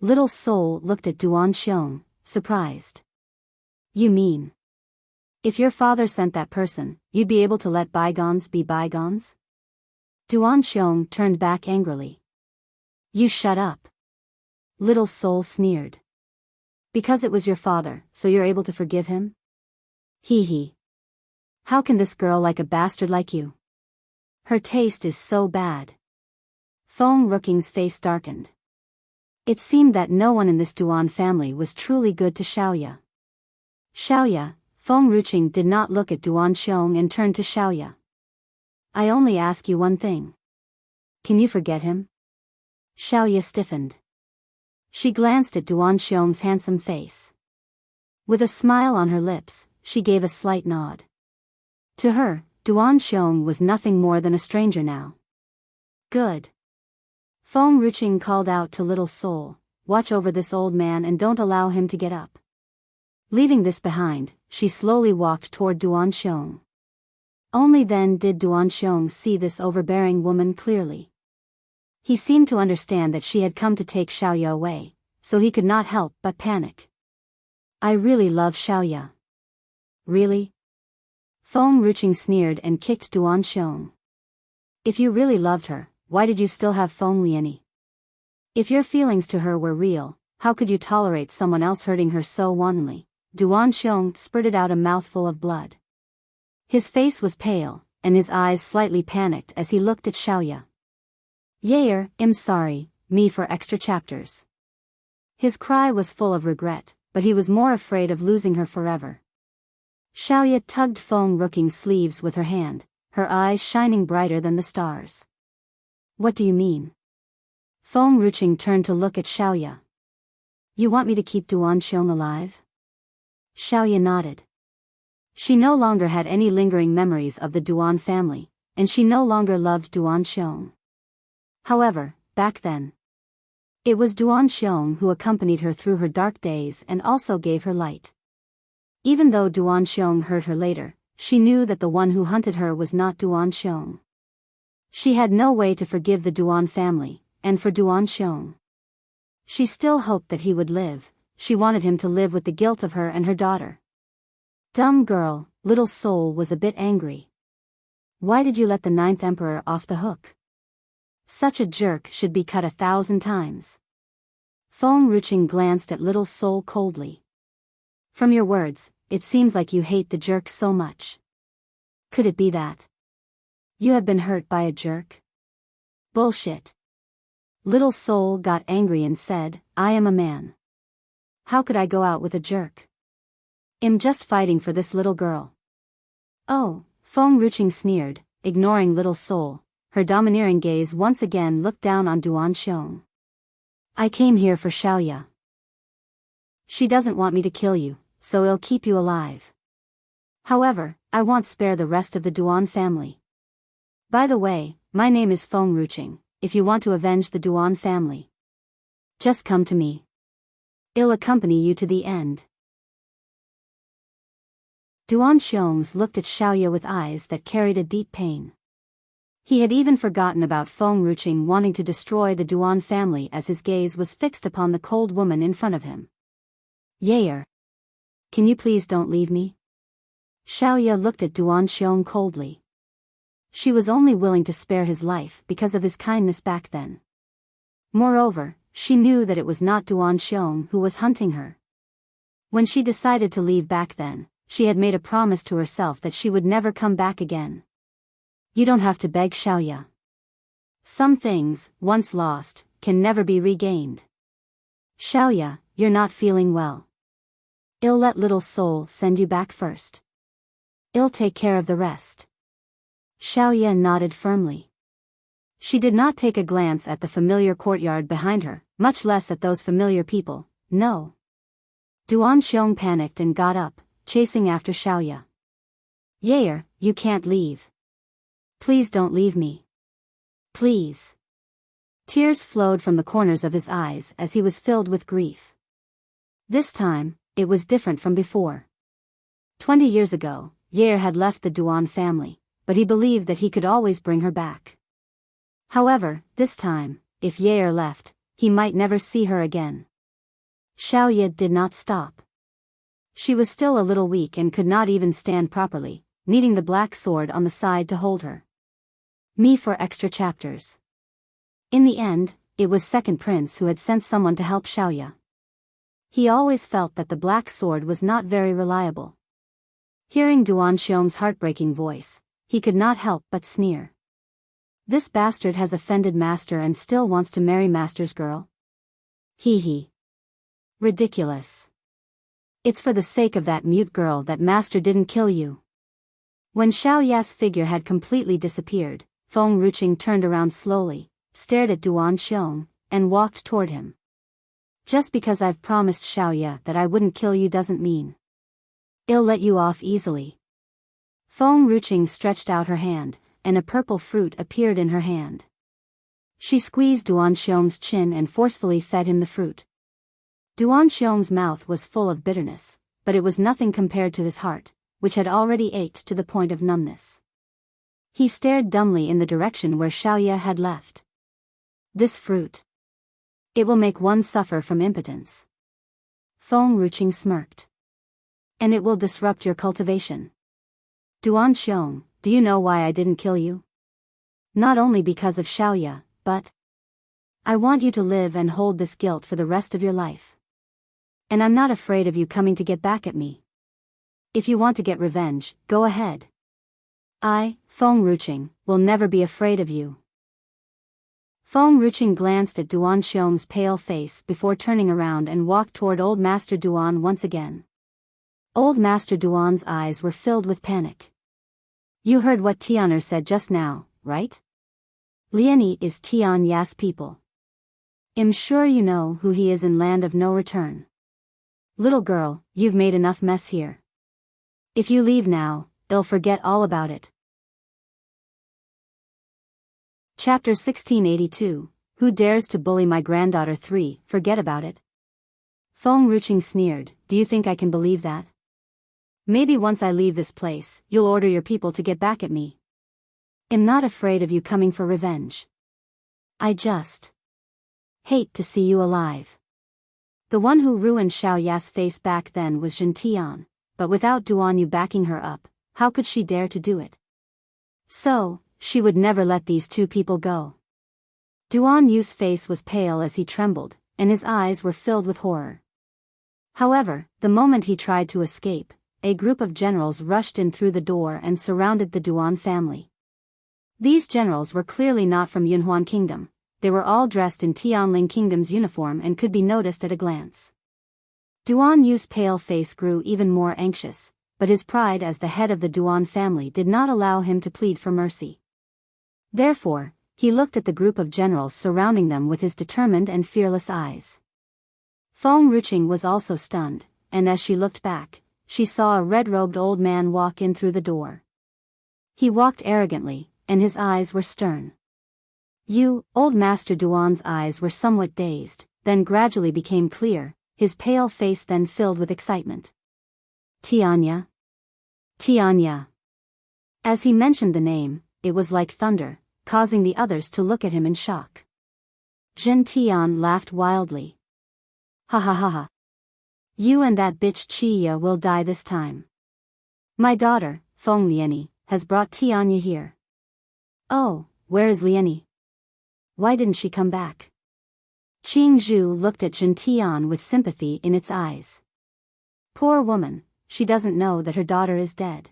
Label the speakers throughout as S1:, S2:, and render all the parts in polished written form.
S1: Little Soul looked at Duan Xiong, surprised. You mean, if your father sent that person, you'd be able to let bygones be bygones? Duan Xiong turned back angrily. You shut up. Little Soul sneered. Because it was your father, so you're able to forgive him? Hee hee. How can this girl like a bastard like you? Her taste is so bad. Feng Ruqing's face darkened. It seemed that no one in this Duan family was truly good to Xiaoya. Xiaoya, Feng Ruqing did not look at Duan Xiong and turned to Xiaoya. I only ask you one thing. Can you forget him? Xiaoya stiffened. She glanced at Duan Xiong's handsome face. With a smile on her lips, she gave a slight nod. To her, Duan Xiong was nothing more than a stranger now. Good. Feng Ruqing called out to Little Soul, watch over this old man and don't allow him to get up. Leaving this behind, she slowly walked toward Duan Xiong. Only then did Duan Xiong see this overbearing woman clearly. He seemed to understand that she had come to take Xiaoya away, so he could not help but panic. I really love Xiaoya. Really? Feng Ruqing sneered and kicked Duan Xiong. If you really loved her, why did you still have Feng Liani? If your feelings to her were real, how could you tolerate someone else hurting her so wantonly? Duan Xiong spurted out a mouthful of blood. His face was pale, and his eyes slightly panicked as he looked at Xiaoya. Yair, I'm sorry, me for extra chapters. His cry was full of regret, but he was more afraid of losing her forever. Xiaoya tugged Feng Ruqing's sleeves with her hand, her eyes shining brighter than the stars. What do you mean? Feng Ruqing turned to look at Xiaoya. You want me to keep Duan Xiong alive? Xiaoya nodded. She no longer had any lingering memories of the Duan family, and she no longer loved Duan Xiong. However, back then, it was Duan Xiong who accompanied her through her dark days and also gave her light. Even though Duan Xiong hurt her later, she knew that the one who hunted her was not Duan Xiong. She had no way to forgive the Duan family, and for Duan Xiong. She still hoped that he would live. She wanted him to live with the guilt of her and her daughter. Dumb girl, Little Soul was a bit angry. Why did you let the 9th emperor off the hook? Such a jerk should be cut 1,000 times. Feng Ruqing glanced at Little Soul coldly. From your words, it seems like you hate the jerk so much. Could it be that you have been hurt by a jerk? Bullshit. Little Soul got angry and said, I am a man. How could I go out with a jerk? I'm just fighting for this little girl. Oh, Feng Ruqing sneered, ignoring Little Soul. Her domineering gaze once again looked down on Duan Xiong. I came here for Xiaoya. She doesn't want me to kill you, so I'll keep you alive. However, I won't spare the rest of the Duan family. By the way, my name is Feng Ruqing. If you want to avenge the Duan family, just come to me. I'll accompany you to the end. Duan Xiong looked at Xiaoya with eyes that carried a deep pain. He had even forgotten about Feng Ruqing wanting to destroy the Duan family as his gaze was fixed upon the cold woman in front of him. Yair, can you please don't leave me? Xiaoya looked at Duan Xiong coldly. She was only willing to spare his life because of his kindness back then. Moreover, she knew that it was not Duan Xiong who was hunting her. When she decided to leave back then, she had made a promise to herself that she would never come back again. You don't have to beg, Xiaoya. Some things, once lost, can never be regained. Xiaoya, you're not feeling well. I'll let Little Soul send you back first. I'll take care of the rest. Xiaoya nodded firmly. She did not take a glance at the familiar courtyard behind her, much less at those familiar people. No. Duan Xiong panicked and got up, chasing after Xiaoya. Yair, you can't leave. Please don't leave me. Please. Tears flowed from the corners of his eyes as he was filled with grief. This time, it was different from before. 20 years ago, Yair had left the Duan family, but he believed that he could always bring her back. However, this time, if Yair left, he might never see her again. Xiaoya did not stop. She was still a little weak and could not even stand properly, needing the black sword on the side to hold her. Me for extra chapters. In the end, it was Second Prince who had sent someone to help Xiaoya. He always felt that the black sword was not very reliable. Hearing Duanxiong's heartbreaking voice, he could not help but sneer. This bastard has offended Master and still wants to marry Master's girl? Hee hee. Ridiculous. It's for the sake of that mute girl that Master didn't kill you. When Xiaoya's figure had completely disappeared, Feng Ruqing turned around slowly, stared at Duanxiong, and walked toward him. Just because I've promised Xiaoya that I wouldn't kill you doesn't mean I'll let you off easily. Feng Ruqing stretched out her hand, and a purple fruit appeared in her hand. She squeezed Duanxiong's chin and forcefully fed him the fruit. Duanxiong's mouth was full of bitterness, but it was nothing compared to his heart, which had already ached to the point of numbness. He stared dumbly in the direction where Xiaoya had left. This fruit. It will make one suffer from impotence. Feng Ruqing smirked. And it will disrupt your cultivation. Duanxiong, do you know why I didn't kill you? Not only because of Xiaoya, but I want you to live and hold this guilt for the rest of your life. And I'm not afraid of you coming to get back at me. If you want to get revenge, go ahead. I, Feng Ruqing, will never be afraid of you. Feng Ruqing glanced at Duanxiong's pale face before turning around and walked toward Old Master Duan once again. Old Master Duan's eyes were filled with panic. You heard what Tianer said just now, right? Liani is Tian Ya's people. I'm sure you know who he is in Land of No Return. Little girl, you've made enough mess here. If you leave now, they'll forget all about it. Chapter 1682, Who Dares to Bully My Granddaughter 3, Forget About It. Feng Ruqing sneered, do you think I can believe that? Maybe once I leave this place, you'll order your people to get back at me. I'm not afraid of you coming for revenge. I just hate to see you alive. The one who ruined Xiaoya's face back then was Jin Tian, but without Duan Yu backing her up, how could she dare to do it? So, she would never let these two people go. Duan Yu's face was pale as he trembled, and his eyes were filled with horror. However, the moment he tried to escape, a group of generals rushed in through the door and surrounded the Duan family. These generals were clearly not from Yunhuan Kingdom. They were all dressed in Tianling Kingdom's uniform and could be noticed at a glance. Duan Yu's pale face grew even more anxious, but his pride as the head of the Duan family did not allow him to plead for mercy. Therefore, he looked at the group of generals surrounding them with his determined and fearless eyes. Feng Ruqing was also stunned, and as she looked back, she saw a red-robed old man walk in through the door. He walked arrogantly, and his eyes were stern. Old Master Duan's eyes were somewhat dazed, then gradually became clear, his pale face then filled with excitement. Tianya. Tianya. As he mentioned the name, it was like thunder, causing the others to look at him in shock. Jin Tian laughed wildly. Ha ha ha ha. You and that bitch Chiya will die this time. My daughter, Feng Liani, has brought Tianya here. Oh, where is Liani? Why didn't she come back? Qing Zhu looked at Jin Tian with sympathy in its eyes. Poor woman, she doesn't know that her daughter is dead.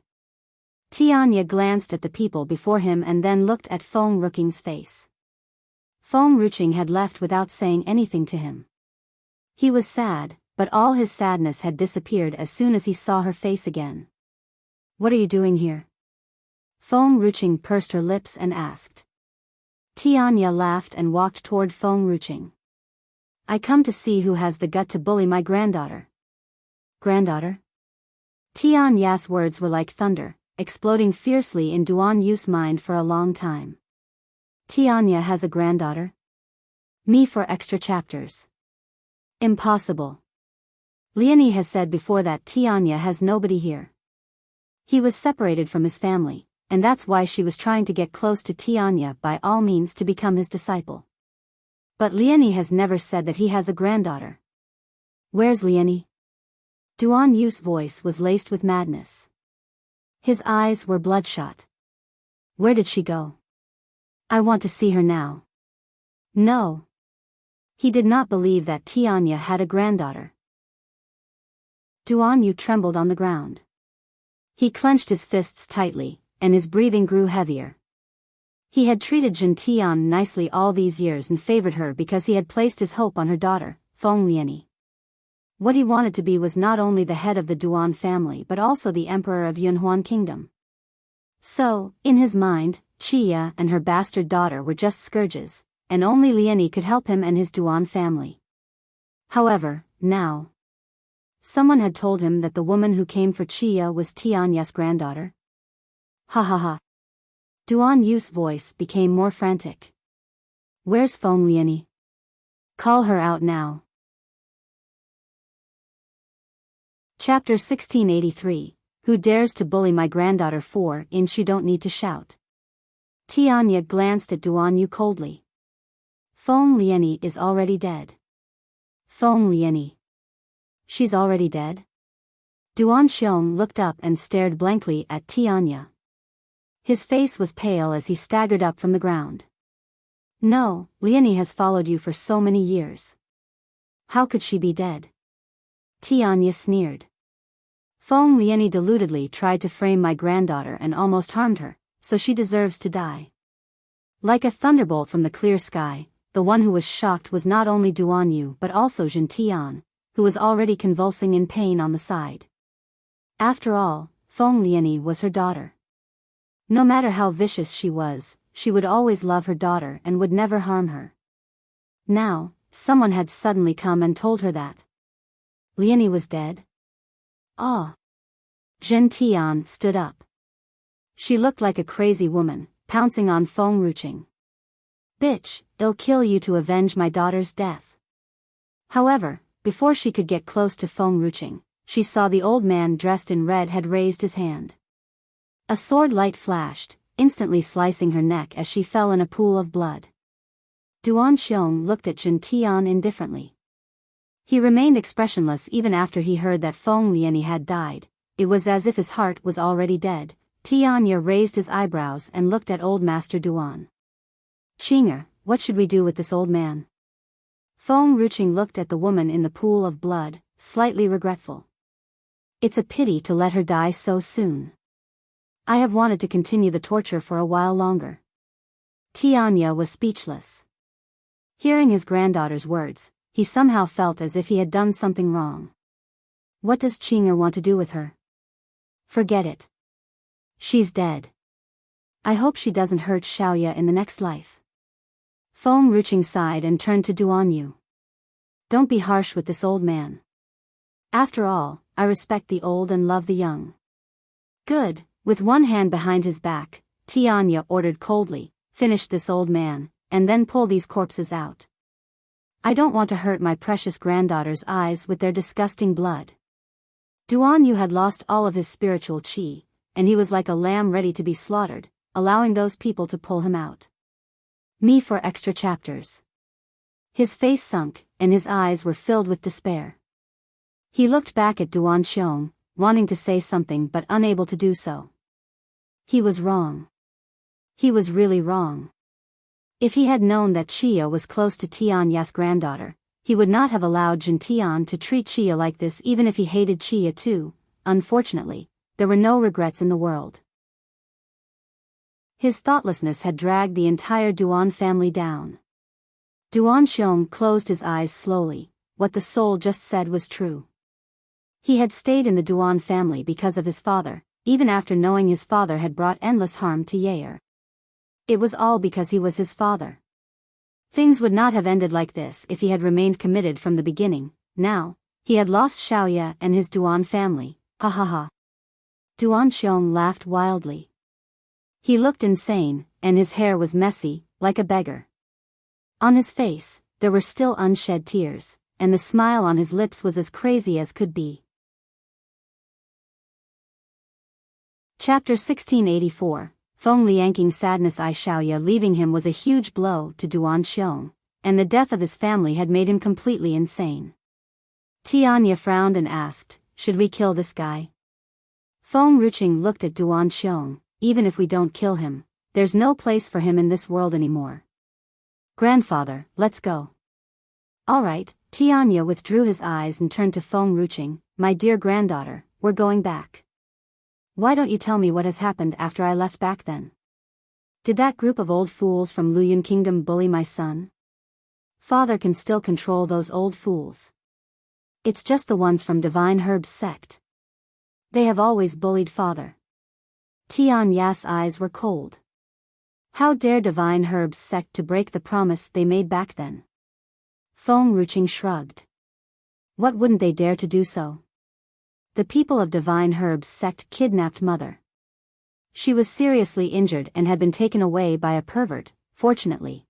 S1: Tianya glanced at the people before him and then looked at Feng Ruqing's face. Feng Ruqing had left without saying anything to him. He was sad, but all his sadness had disappeared as soon as he saw her face again. What are you doing here? Feng Ruqing pursed her lips and asked. Tianya laughed and walked toward Feng Ruqing. I come to see who has the gut to bully my granddaughter. Granddaughter? Tianya's words were like thunder, exploding fiercely in Duan Yu's mind for a long time. Tianya has a granddaughter? Me for extra chapters. Impossible. Liani has said before that Tianya has nobody here. He was separated from his family, and that's why she was trying to get close to Tianya by all means to become his disciple. But Liani has never said that he has a granddaughter. Where's Lieni? Duan Yu's voice was laced with madness. His eyes were bloodshot. Where did she go? I want to see her now. No. He did not believe that Tianya had a granddaughter. Duan Yu trembled on the ground. He clenched his fists tightly, and his breathing grew heavier. He had treated Jin Tian nicely all these years and favored her because he had placed his hope on her daughter, Feng Lieni. What he wanted to be was not only the head of the Duan family but also the emperor of Yunhuan Kingdom. So, in his mind, Chia and her bastard daughter were just scourges, and only Lieni could help him and his Duan family. However, now, someone had told him that the woman who came for Chia was Tianya's granddaughter. Ha ha ha. Duan Yu's voice became more frantic. Where's Feng Lieni? Call her out now. Chapter 1683, Who dares to bully my granddaughter 4-inch? You don't need to shout. Tianya glanced at Duan Yu coldly. Feng Lieni is already dead. Feng Lieni. She's already dead? Duan Xiong looked up and stared blankly at Tianya. His face was pale as he staggered up from the ground. No, Lieni has followed you for so many years. How could she be dead? Tianya sneered. Feng Lieni deludedly tried to frame my granddaughter and almost harmed her, so she deserves to die. Like a thunderbolt from the clear sky, the one who was shocked was not only Duan Yu but also Jin Tian, who was already convulsing in pain on the side. After all, Feng Lieni was her daughter. No matter how vicious she would always love her daughter and would never harm her. Now, someone had suddenly come and told her that Lieni was dead? Ah. Jin Tian stood up. She looked like a crazy woman, pouncing on Feng Ruching. Bitch, I'll kill you to avenge my daughter's death. However, before she could get close to Feng Ruching, she saw the old man dressed in red had raised his hand. A sword light flashed, instantly slicing her neck as she fell in a pool of blood. Duan Xiong looked at Jin Tian indifferently. He remained expressionless even after he heard that Feng Lieni had died. It was as if his heart was already dead. Tianya raised his eyebrows and looked at old Master Duan. Qinger, what should we do with this old man? Feng Ruching looked at the woman in the pool of blood, slightly regretful. It's a pity to let her die so soon. I have wanted to continue the torture for a while longer. Tianya was speechless. Hearing his granddaughter's words, he somehow felt as if he had done something wrong. What does Qinger want to do with her? Forget it. She's dead. I hope she doesn't hurt Xiaoya in the next life. Feng Ruching sighed and turned to Duan Yu. Don't be harsh with this old man. After all, I respect the old and love the young. Good, with one hand behind his back, Tianya ordered coldly, finish this old man, and then pull these corpses out. I don't want to hurt my precious granddaughter's eyes with their disgusting blood. Duan Yu had lost all of his spiritual qi, and he was like a lamb ready to be slaughtered, allowing those people to pull him out. Me for extra chapters. His face sunk, and his eyes were filled with despair. He looked back at Duan Xiong, wanting to say something but unable to do so. He was wrong. He was really wrong. If he had known that Chia was close to Tianya's granddaughter, he would not have allowed Jin Tian to treat Chia like this even if he hated Chia too. Unfortunately, there were no regrets in the world. His thoughtlessness had dragged the entire Duan family down. Duan Xiong closed his eyes slowly. What the soul just said was true. He had stayed in the Duan family because of his father, even after knowing his father had brought endless harm to Yair. It was all because he was his father. Things would not have ended like this if he had remained committed from the beginning. Now, he had lost Xiaoya and his Duan family. Ha ha ha. Duan Xiong laughed wildly. He looked insane, and his hair was messy, like a beggar. On his face, there were still unshed tears, and the smile on his lips was as crazy as could be. Chapter 1684, Feng Liangqing's sadness. Xiaoya leaving him was a huge blow to Duan Xiong, and the death of his family had made him completely insane. Tianya frowned and asked, should we kill this guy? Feng Ruqing looked at Duan Xiong, even if we don't kill him, there's no place for him in this world anymore. Grandfather, let's go. Alright, Tianya withdrew his eyes and turned to Feng Ruqing, my dear granddaughter, we're going back. Why don't you tell me what has happened after I left back then? Did that group of old fools from Luyun Kingdom bully my son? Father can still control those old fools. It's just the ones from Divine Herb's sect. They have always bullied father. Tianya's eyes were cold. How dare Divine Herb's sect to break the promise they made back then? Feng Ruqing shrugged. What wouldn't they dare to do so? The people of Divine Herb's sect kidnapped mother. She was seriously injured and had been taken away by a pervert, fortunately.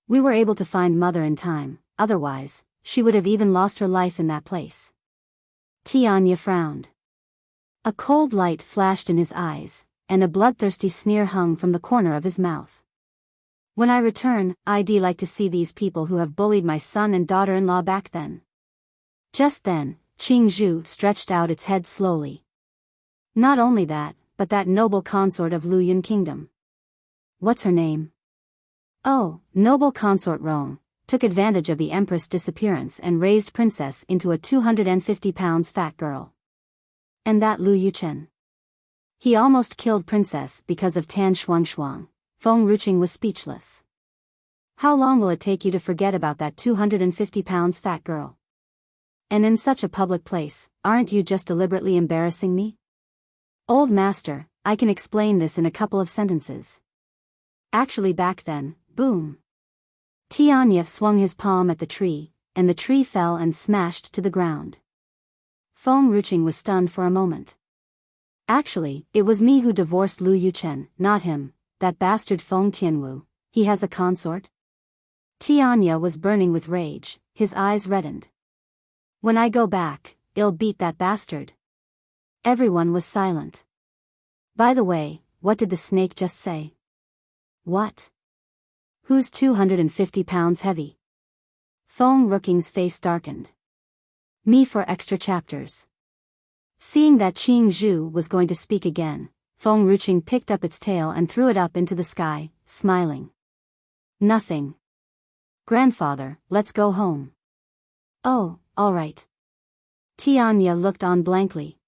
S1: We were able to find mother in time, otherwise, she would have even lost her life in that place. Tianya frowned. A cold light flashed in his eyes, and a bloodthirsty sneer hung from the corner of his mouth. When I return, I'd like to see these people who have bullied my son and daughter-in-law back then. Just then, Qingzhou stretched out its head slowly. Not only that, but that noble consort of Luyun Kingdom. What's her name? Oh, noble consort Rong, took advantage of the Empress' disappearance and raised Princess into a 250 pounds fat girl. And that Lu Yuchen. He almost killed Princess because of Tan Shuangshuang. Feng Ruqing was speechless. How long will it take you to forget about that 250 pounds fat girl? And in such a public place, aren't you just deliberately embarrassing me? Old master, I can explain this in a couple of sentences. Actually back then, boom. Tianya swung his palm at the tree, and the tree fell and smashed to the ground. Feng Ruqing was stunned for a moment. Actually, it was me who divorced Lu Yuchen, not him, that bastard Feng Tianwu. He has a consort? Tianya was burning with rage, his eyes reddened. When I go back, I'll beat that bastard. Everyone was silent. By the way, what did the snake just say? What? Who's 250 pounds heavy? Feng Ruqing's face darkened. Me for extra chapters. Seeing that Qingzhou was going to speak again, Feng Ruqing picked up its tail and threw it up into the sky, smiling. Nothing. Grandfather, let's go home. Oh, all right. Tianya looked on blankly.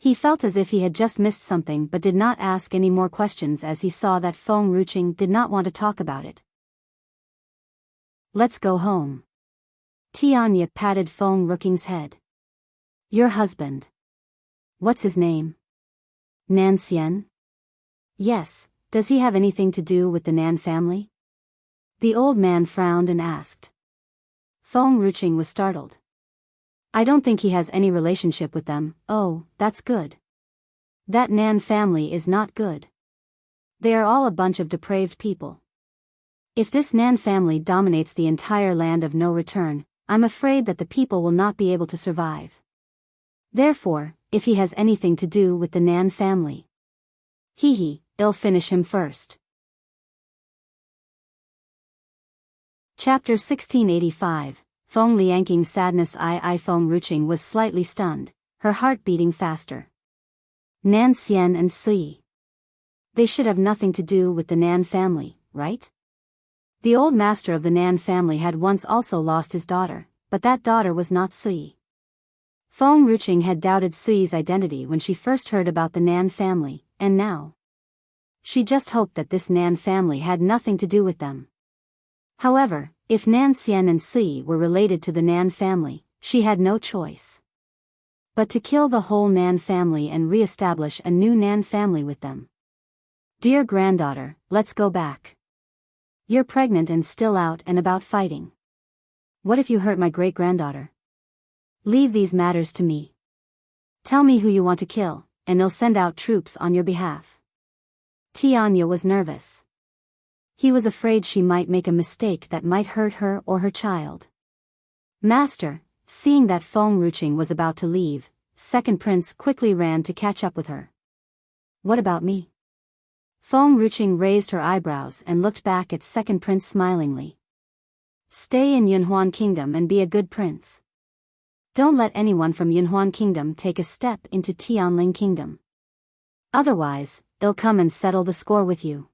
S1: He felt as if he had just missed something but did not ask any more questions as he saw that Feng Ruqing did not want to talk about it. Let's go home. Tianya patted Feng Ruqing's head. Your husband. What's his name? Nan Xian? Yes, does he have anything to do with the Nan family? The old man frowned and asked. Feng Ruqing was startled. I don't think he has any relationship with them. Oh, that's good. That Nan family is not good. They are all a bunch of depraved people. If this Nan family dominates the entire land of no return, I'm afraid that the people will not be able to survive. Therefore, if he has anything to do with the Nan family, I'll finish him first. Chapter 1685. Feng Liangqing's sadness. Feng Ruqing was slightly stunned, her heart beating faster. Nan Xian and Sui. They should have nothing to do with the Nan family, right? The old master of the Nan family had once also lost his daughter, but that daughter was not Sui. Feng Ruqing had doubted Sui's identity when she first heard about the Nan family, and now she just hoped that this Nan family had nothing to do with them. However, if Nan Xian and Sui were related to the Nan family, she had no choice but to kill the whole Nan family and re-establish a new Nan family with them. Dear granddaughter, let's go back. You're pregnant and still out and about fighting. What if you hurt my great-granddaughter? Leave these matters to me. Tell me who you want to kill, and I'll send out troops on your behalf. Tianya was nervous. He was afraid she might make a mistake that might hurt her or her child. Master, seeing that Feng Ruqing was about to leave, second prince quickly ran to catch up with her. What about me? Feng Ruqing raised her eyebrows and looked back at second prince smilingly. Stay in Yunhuan Kingdom and be a good prince. Don't let anyone from Yunhuan Kingdom take a step into Tianling Kingdom. Otherwise, they'll come and settle the score with you.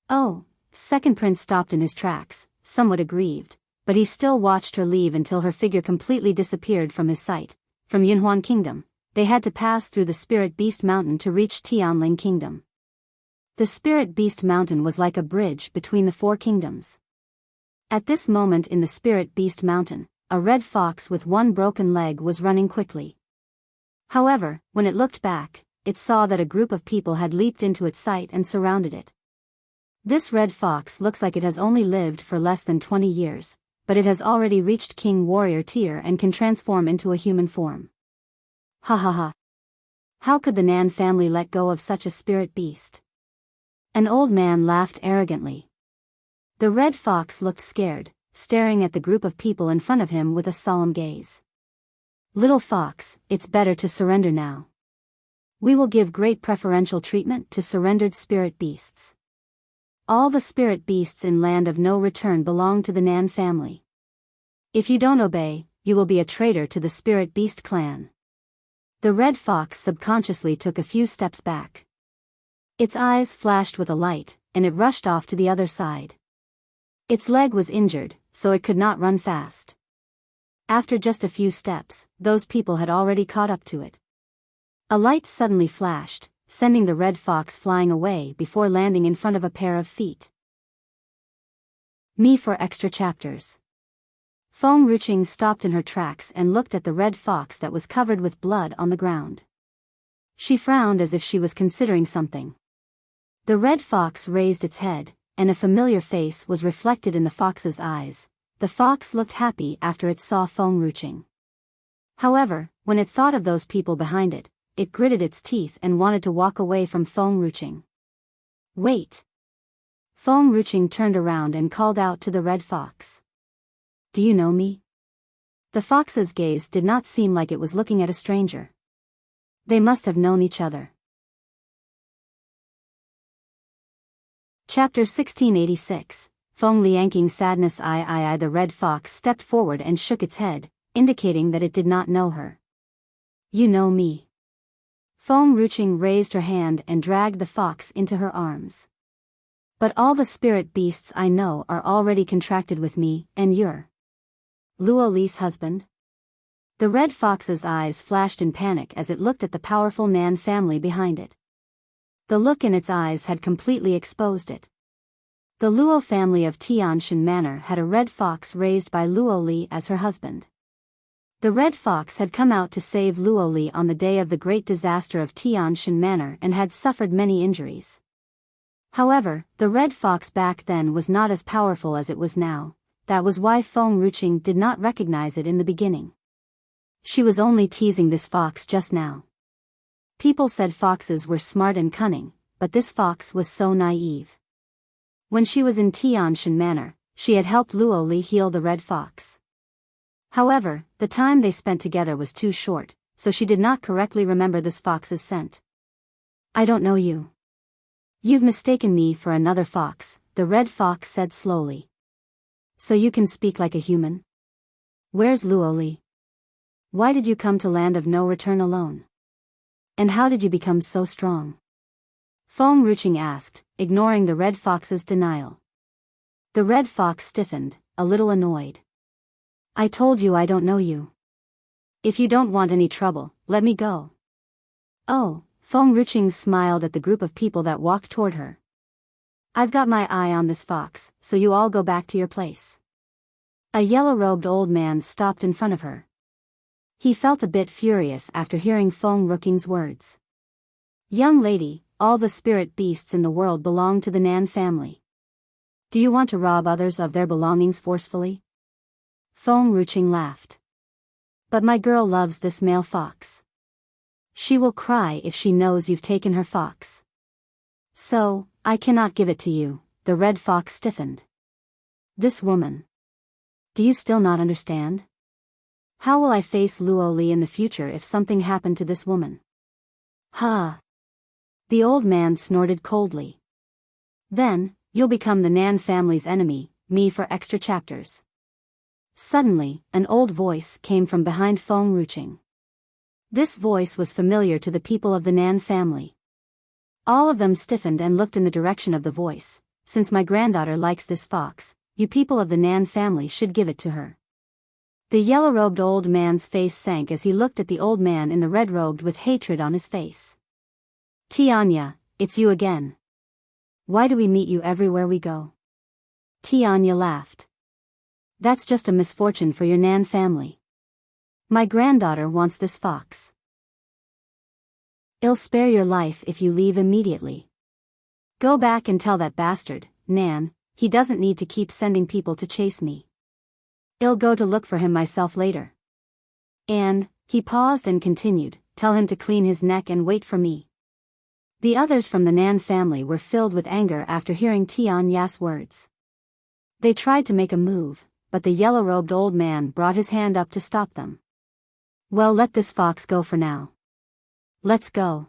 S1: Oh, second prince stopped in his tracks, somewhat aggrieved, but he still watched her leave until her figure completely disappeared from his sight. From Yunhuan Kingdom, they had to pass through the Spirit Beast Mountain to reach Tianling Kingdom. The Spirit Beast Mountain was like a bridge between the four kingdoms. At this moment in the Spirit Beast Mountain, a red fox with one broken leg was running quickly. However, when it looked back, it saw that a group of people had leaped into its sight and surrounded it. This red fox looks like it has only lived for less than 20 years, but it has already reached King Warrior tier and can transform into a human form. Ha ha ha. How could the Nan family let go of such a spirit beast? An old man laughed arrogantly. The red fox looked scared, staring at the group of people in front of him with a solemn gaze. Little fox, it's better to surrender now. We will give great preferential treatment to surrendered spirit beasts. All the spirit beasts in Land of No Return belong to the Nan family. If you don't obey, you will be a traitor to the spirit beast clan. The red fox subconsciously took a few steps back. Its eyes flashed with a light, and it rushed off to the other side. Its leg was injured, so it could not run fast. After just a few steps, those people had already caught up to it. A light suddenly flashed, sending the red fox flying away before landing in front of a pair of feet. Me for extra chapters. Feng Ruqing stopped in her tracks and looked at the red fox that was covered with blood on the ground. She frowned as if she was considering something. The red fox raised its head, and a familiar face was reflected in the fox's eyes. The fox looked happy after it saw Feng Ruqing. However, when it thought of those people behind it, it gritted its teeth and wanted to walk away from Feng Ruqing. Wait! Feng Ruqing turned around and called out to the red fox. Do you know me? The fox's gaze did not seem like it was looking at a stranger. They must have known each other. Chapter 1686, Feng Liangqing's sadness. I. The red fox stepped forward and shook its head, indicating that it did not know her. You know me. Feng Ruqing raised her hand and dragged the fox into her arms. But all the spirit beasts I know are already contracted with me, and you're Luo Li's husband? The red fox's eyes flashed in panic as it looked at the powerful Nan family behind it. The look in its eyes had completely exposed it. The Luo family of Tianshan Manor had a red fox raised by Luo Li as her husband. The red fox had come out to save Luo Li on the day of the great disaster of Tianshan Manor and had suffered many injuries. However, the red fox back then was not as powerful as it was now. That was why Feng Ruqing did not recognize it in the beginning. She was only teasing this fox just now. People said foxes were smart and cunning, but this fox was so naive. When she was in Tianshan Manor, she had helped Luo Li heal the red fox. However, the time they spent together was too short, so she did not correctly remember this fox's scent. I don't know you. You've mistaken me for another fox, the red fox said slowly. So you can speak like a human? Where's Luo Li? Why did you come to Land of No Return alone? And how did you become so strong? Feng Ruqing asked, ignoring the red fox's denial. The red fox stiffened, a little annoyed. I told you I don't know you. If you don't want any trouble, let me go. Oh, Feng Ruqing smiled at the group of people that walked toward her. I've got my eye on this fox, so you all go back to your place. A yellow-robed old man stopped in front of her. He felt a bit furious after hearing Feng Ruqing's words. Young lady, all the spirit beasts in the world belong to the Nan family. Do you want to rob others of their belongings forcefully? Feng Ruqing laughed. But my girl loves this male fox. She will cry if she knows you've taken her fox. So, I cannot give it to you, the red fox stiffened. This woman. Do you still not understand? How will I face Luo Li in the future if something happened to this woman? Ha! The old man snorted coldly. Then, you'll become the Nan family's enemy, me for extra chapters. Suddenly, an old voice came from behind Feng Ruching. This voice was familiar to the people of the Nan family. All of them stiffened and looked in the direction of the voice. Since my granddaughter likes this fox, you people of the Nan family should give it to her. The yellow-robed old man's face sank as he looked at the old man in the red-robed with hatred on his face. Tianya, it's you again. Why do we meet you everywhere we go? Tianya laughed. That's just a misfortune for your Nan family. My granddaughter wants this fox. I'll spare your life if you leave immediately. Go back and tell that bastard, Nan, he doesn't need to keep sending people to chase me. I'll go to look for him myself later. And, he paused and continued, tell him to clean his neck and wait for me. The others from the Nan family were filled with anger after hearing Tianya's words. They tried to make a move, but the yellow-robed old man brought his hand up to stop them. Well, let this fox go for now. Let's go.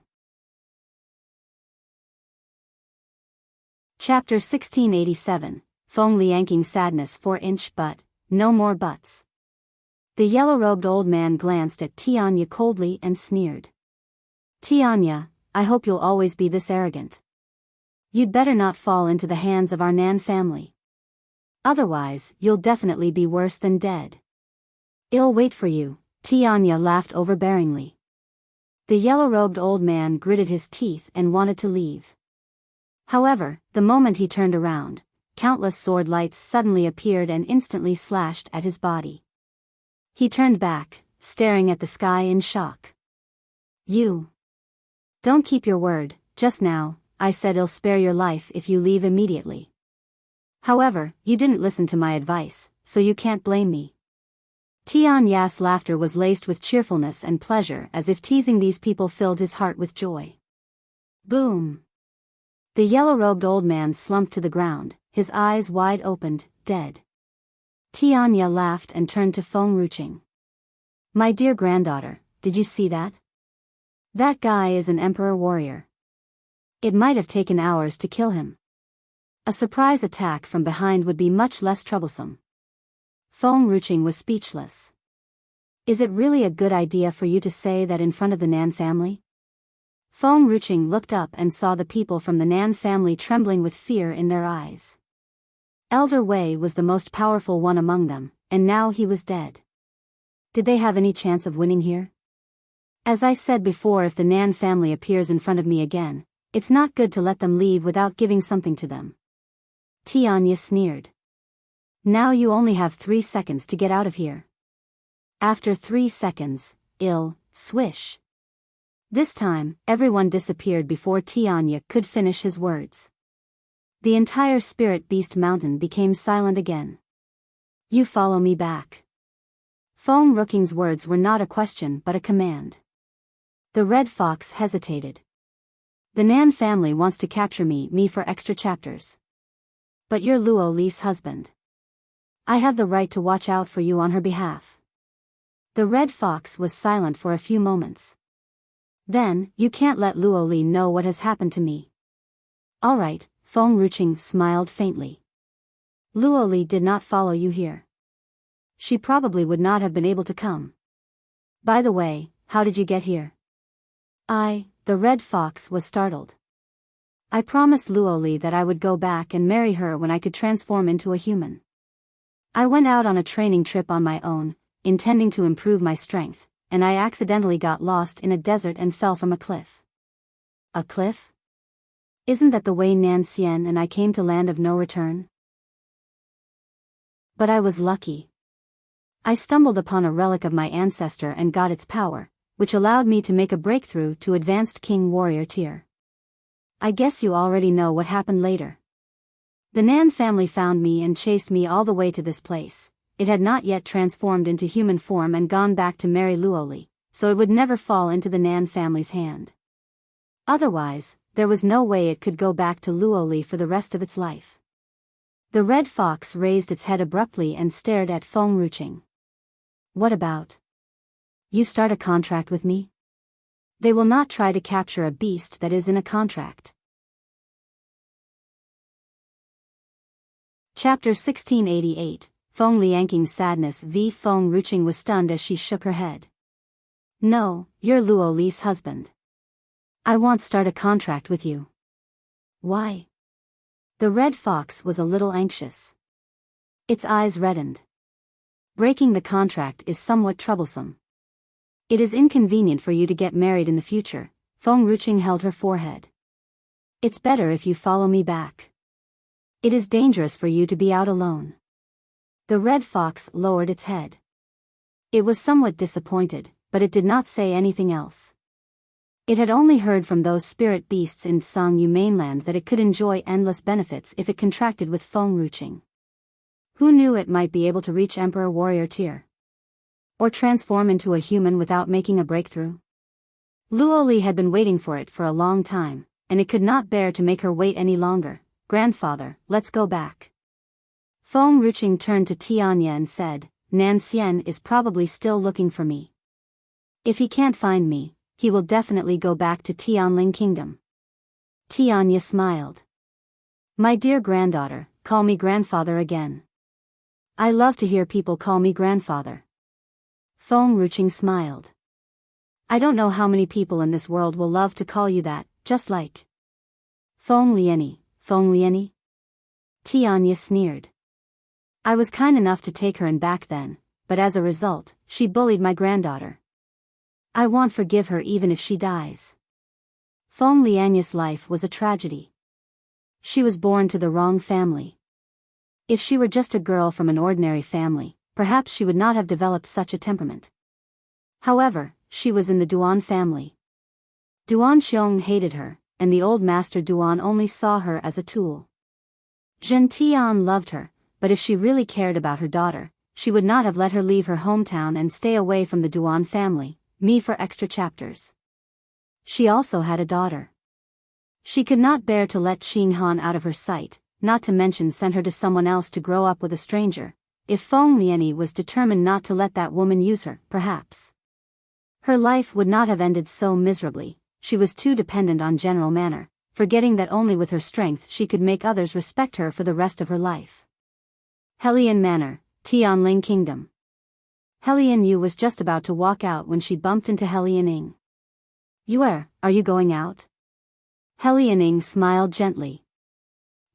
S1: Chapter 1687, Feng Liangking Sadness 4-inch Butt, No More Butts. The yellow-robed old man glanced at Tianya coldly and sneered. Tianya, I hope you'll always be this arrogant. You'd better not fall into the hands of our Nan family. Otherwise, you'll definitely be worse than dead. I'll wait for you, Tianya laughed overbearingly. The yellow-robed old man gritted his teeth and wanted to leave. However, the moment he turned around, countless sword lights suddenly appeared and instantly slashed at his body. He turned back, staring at the sky in shock. You. Don't keep your word. Just now, I said I'll spare your life if you leave immediately. However, you didn't listen to my advice, so you can't blame me. Tianya's laughter was laced with cheerfulness and pleasure, as if teasing these people filled his heart with joy. Boom! The yellow-robed old man slumped to the ground, his eyes wide opened, dead. Tianya laughed and turned to Feng Ruching. My dear granddaughter, did you see that? That guy is an emperor warrior. It might have taken hours to kill him. A surprise attack from behind would be much less troublesome. Feng Ruching was speechless. Is it really a good idea for you to say that in front of the Nan family? Feng Ruching looked up and saw the people from the Nan family trembling with fear in their eyes. Elder Wei was the most powerful one among them, and now he was dead. Did they have any chance of winning here? As I said before, if the Nan family appears in front of me again, it's not good to let them leave without giving something to them. Tianya sneered. Now you only have 3 seconds to get out of here. After 3 seconds, swish. This time, everyone disappeared before Tianya could finish his words. The entire Spirit Beast Mountain became silent again. You follow me back. Feng Ruching's words were not a question but a command. The Red Fox hesitated. The Nan family wants to capture me for extra chapters. But you're Luo Li's husband. I have the right to watch out for you on her behalf. The Red Fox was silent for a few moments. Then, you can't let Luo Li know what has happened to me. All right, Feng Ruching smiled faintly. Luo Li did not follow you here. She probably would not have been able to come. By the way, how did you get here? The Red Fox was startled. I promised Luo Li that I would go back and marry her when I could transform into a human. I went out on a training trip on my own, intending to improve my strength, and I accidentally got lost in a desert and fell from a cliff. A cliff? Isn't that the way Nan Xian and I came to Land of No Return? But I was lucky. I stumbled upon a relic of my ancestor and got its power, which allowed me to make a breakthrough to Advanced King Warrior tier. I guess you already know what happened later. The Nan family found me and chased me all the way to this place. It had not yet transformed into human form and gone back to marry Luo Li, so it would never fall into the Nan family's hand. Otherwise, there was no way it could go back to Luo Li for the rest of its life. The Red Fox raised its head abruptly and stared at Feng Ruching. What about? You start a contract with me? They will not try to capture a beast that is in a contract. Chapter 1688, Feng Liangqing's sadness v. Feng Ruqing was stunned as she shook her head. No, you're Luo Li's husband. I won't start a contract with you. Why? The red fox was a little anxious. Its eyes reddened. Breaking the contract is somewhat troublesome. It is inconvenient for you to get married in the future. Feng Ruqing held her forehead. It's better if you follow me back. It is dangerous for you to be out alone. The red fox lowered its head. It was somewhat disappointed, but it did not say anything else. It had only heard from those spirit beasts in Sangyu mainland that it could enjoy endless benefits if it contracted with Feng Ruqing. Who knew it might be able to reach Emperor Warrior tier? Or transform into a human without making a breakthrough? Luo Li had been waiting for it for a long time, and it could not bear to make her wait any longer. Grandfather, let's go back. Feng Ruqing turned to Tianya and said, Nan Xian is probably still looking for me. If he can't find me, he will definitely go back to Tianling Kingdom. Tianya smiled. My dear granddaughter, call me grandfather again. I love to hear people call me grandfather. Feng Ruqing smiled. I don't know how many people in this world will love to call you that, just like Feng Liani, Feng Liani? Tianya sneered. I was kind enough to take her in back then, but as a result, she bullied my granddaughter. I won't forgive her even if she dies. Feng Lianya's life was a tragedy. She was born to the wrong family. If she were just a girl from an ordinary family, perhaps she would not have developed such a temperament. However, she was in the Duan family. Duan Xiong hated her, and the old master Duan only saw her as a tool. Zhen Tian loved her, but if she really cared about her daughter, she would not have let her leave her hometown and stay away from the Duan family. Me for extra chapters. She also had a daughter. She could not bear to let Xing Han out of her sight, not to mention send her to someone else to grow up with a stranger. If Feng Liani was determined not to let that woman use her, perhaps her life would not have ended so miserably. She was too dependent on General Manner, forgetting that only with her strength she could make others respect her for the rest of her life. Helian Manor, Tianling Kingdom. Helian Yu was just about to walk out when she bumped into Helian Ing. Are you going out? Helian Ing smiled gently.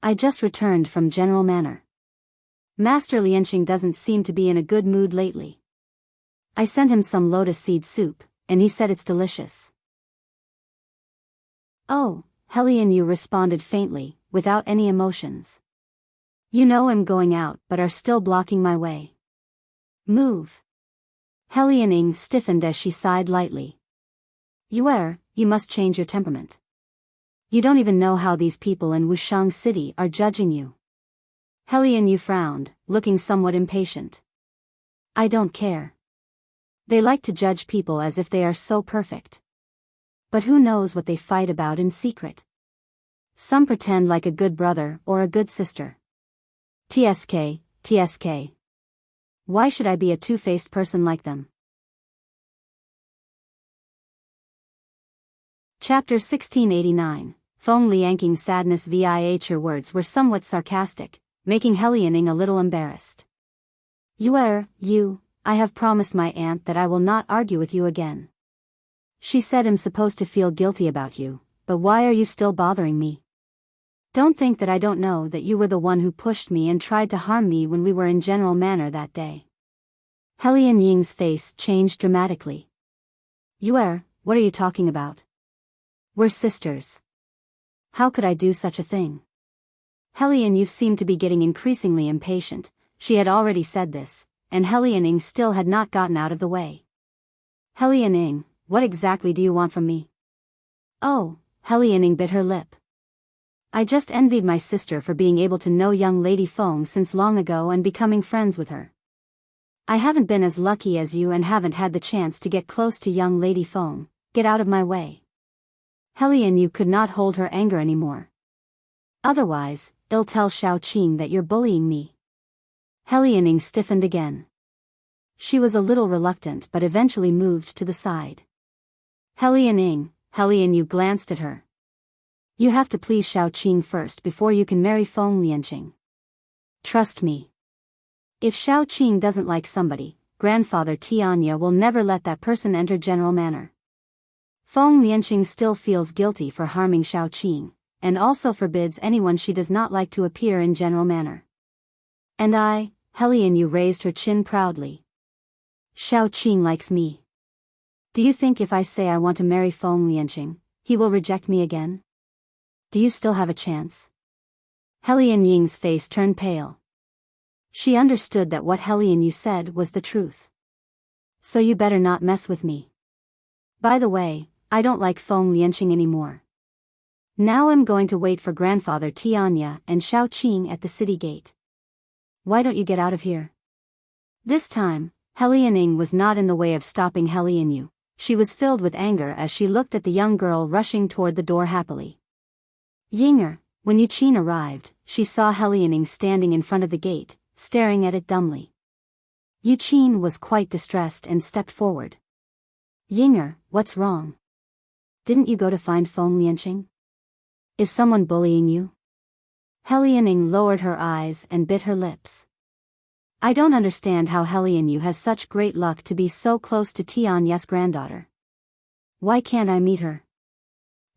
S1: I just returned from General Manor. Master Lianqing doesn't seem to be in a good mood lately. I sent him some lotus seed soup, and he said it's delicious. Oh, Helian Yu responded faintly, without any emotions. You know I'm going out but are still blocking my way. Move. Helian Ing stiffened as she sighed lightly. You must change your temperament. You don't even know how these people in Wushang City are judging you. Helian Yu frowned, looking somewhat impatient. I don't care. They like to judge people as if they are so perfect. But who knows what they fight about in secret? Some pretend like a good brother or a good sister. TSK. Why should I be a two-faced person like them? Chapter 1689. Feng Liangqing's sadness vih. Her words were somewhat sarcastic, making Helian Ing a little embarrassed. I have promised my aunt that I will not argue with you again. She said I'm supposed to feel guilty about you, but why are you still bothering me? Don't think that I don't know that you were the one who pushed me and tried to harm me when we were in General Manor that day. Helian Ying's face changed dramatically. What are you talking about? We're sisters. How could I do such a thing? Helian Yu seemed to be getting increasingly impatient. She had already said this, and Helian Ing still had not gotten out of the way. Helian Ing, what exactly do you want from me? Oh, Helian Ing bit her lip. I just envied my sister for being able to know young Lady Feng since long ago and becoming friends with her. I haven't been as lucky as you and haven't had the chance to get close to young Lady Feng. Get out of my way. Helian Yu could not hold her anger anymore. Otherwise, I'll tell Xiaoqing that you're bullying me. Helian Ing stiffened again. She was a little reluctant but eventually moved to the side. Helian Yu glanced at her. You have to please Xiaoqing first before you can marry Feng Lianqing. Trust me. If Xiao Qing doesn't like somebody, grandfather Tianya will never let that person enter general manor. Feng Lianqing still feels guilty for harming Xiao Qing, and also forbids anyone she does not like to appear in general manor. And I, Helianyu raised her chin proudly. Xiao Qing likes me. Do you think if I say I want to marry Feng Lianqing, he will reject me again? Do you still have a chance? Helian Ying's face turned pale. She understood that what Helianyu said was the truth. So you better not mess with me. By the way, I don't like Feng Lianqing anymore. Now I'm going to wait for grandfather Tianya and Xiao Qing at the city gate. Why don't you get out of here? This time, Helianing was not in the way of stopping Helianyu. She was filled with anger as she looked at the young girl rushing toward the door happily. Yinger, when Yu Qin arrived, she saw Helianing standing in front of the gate, staring at it dumbly. Yu Qin was quite distressed and stepped forward. Yinger, what's wrong? Didn't you go to find Feng Lianqing? Is someone bullying you? Helianing lowered her eyes and bit her lips. I don't understand how Helianyu has such great luck to be so close to Tianya's granddaughter. Why can't I meet her?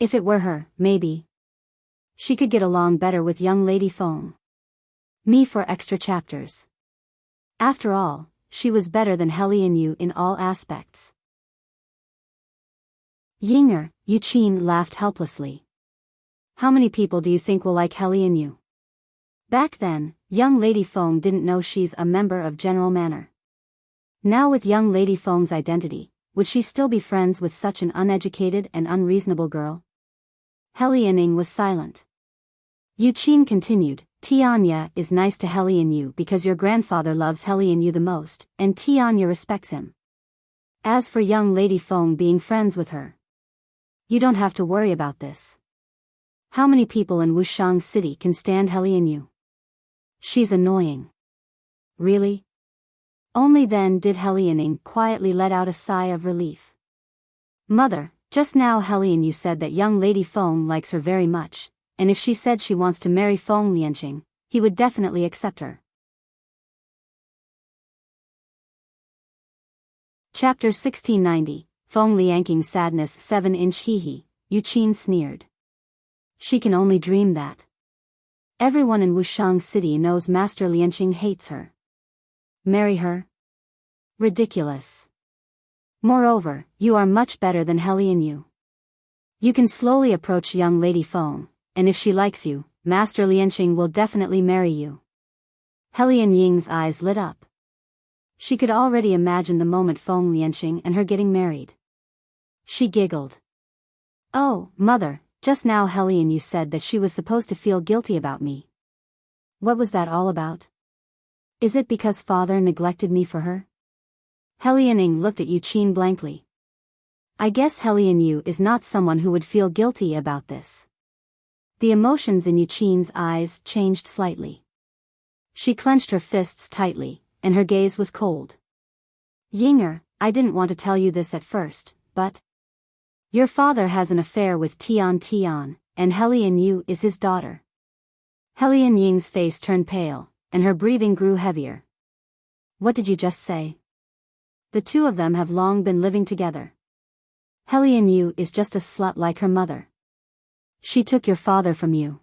S1: If it were her, maybe she could get along better with young Lady Feng. Me for extra chapters. After all, she was better than Helianyu in all aspects. Yinger, Yu Qin laughed helplessly. How many people do you think will like Helianyu? Back then, young Lady Feng didn't know she's a member of General Manor. Now with young Lady Feng's identity, would she still be friends with such an uneducated and unreasonable girl? Helianing was silent. Yu Qin continued, Tianya is nice to Helianyu because your grandfather loves Helianyu the most, and Tianya respects him. As for young Lady Feng being friends with her, you don't have to worry about this. How many people in Wushang City can stand Helianyu? She's annoying. Really? Only then did Helianing quietly let out a sigh of relief. Mother, just now Helianyu said that young Lady Feng likes her very much, and if she said she wants to marry Feng Lianqing, he would definitely accept her. Chapter 1690, Feng Lianqing's Sadness 7-inch Hehe, Yu Qin sneered. She can only dream that. Everyone in Wushang City knows Master Lianqing hates her. Marry her? Ridiculous. Moreover, you are much better than Helianyu. You can slowly approach young Lady Feng, and if she likes you, Master Lianqing will definitely marry you. Helian Ying's eyes lit up. She could already imagine the moment Feng Lianqing and her getting married. She giggled. Oh, mother, just now Helianyu said that she was supposed to feel guilty about me. What was that all about? Is it because father neglected me for her? Helianing looked at Yu Qin blankly. I guess Helianyu is not someone who would feel guilty about this. The emotions in Yu Qin's eyes changed slightly. She clenched her fists tightly, and her gaze was cold. Yinger, I didn't want to tell you this at first, but your father has an affair with Tian, and Helianyu is his daughter. Helian Ying's face turned pale, and her breathing grew heavier. What did you just say? The two of them have long been living together. Helianyu is just a slut like her mother. She took your father from you.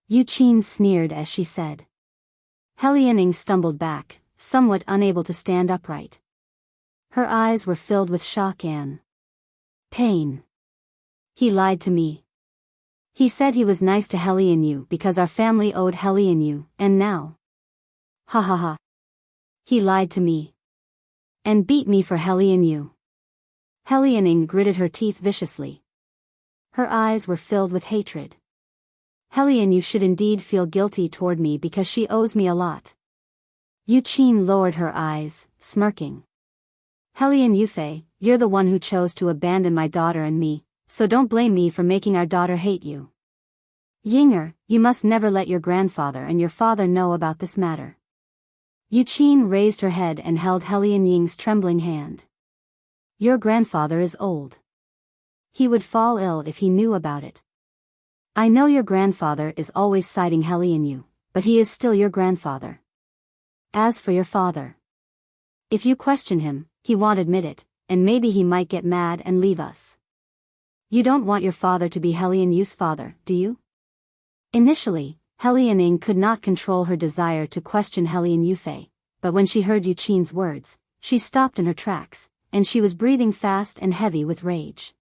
S1: Yu Qin sneered as she said. Helianing stumbled back, somewhat unable to stand upright. Her eyes were filled with shock and pain. He lied to me. He said he was nice to Helianyu because our family owed Helianyu, and now. Ha ha ha. He lied to me. And beat me for Helianyu. Helianing gritted her teeth viciously. Her eyes were filled with hatred. Helianyu should indeed feel guilty toward me because she owes me a lot. Yu Qin lowered her eyes, smirking. Helian Yufei, you're the one who chose to abandon my daughter and me, so don't blame me for making our daughter hate you. Yinger, you must never let your grandfather and your father know about this matter. Yu Qin raised her head and held Helian Ying's trembling hand. Your grandfather is old. He would fall ill if he knew about it. I know your grandfather is always citing Helianyu, but he is still your grandfather. As for your father, if you question him, he won't admit it, and maybe he might get mad and leave us. You don't want your father to be Helian Yu's father, do you? Initially, Helian Ing could not control her desire to question Helian Yufei, but when she heard Yuqin's words, she stopped in her tracks, and she was breathing fast and heavy with rage.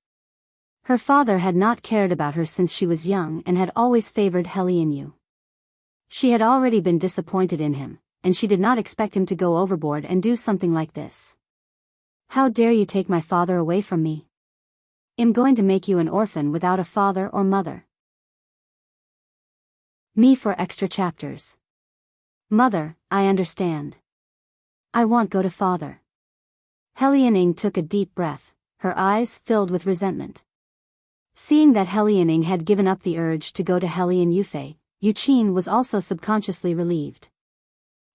S1: Her father had not cared about her since she was young and had always favored Helian Yu. She had already been disappointed in him, and she did not expect him to go overboard and do something like this. How dare you take my father away from me? I'm going to make you an orphan without a father or mother. Me for extra chapters. Mother, I understand. I won't go to father. Helian Ing took a deep breath, her eyes filled with resentment. Seeing that Helian Ing had given up the urge to go to Helian Yufei, Yuqin was also subconsciously relieved.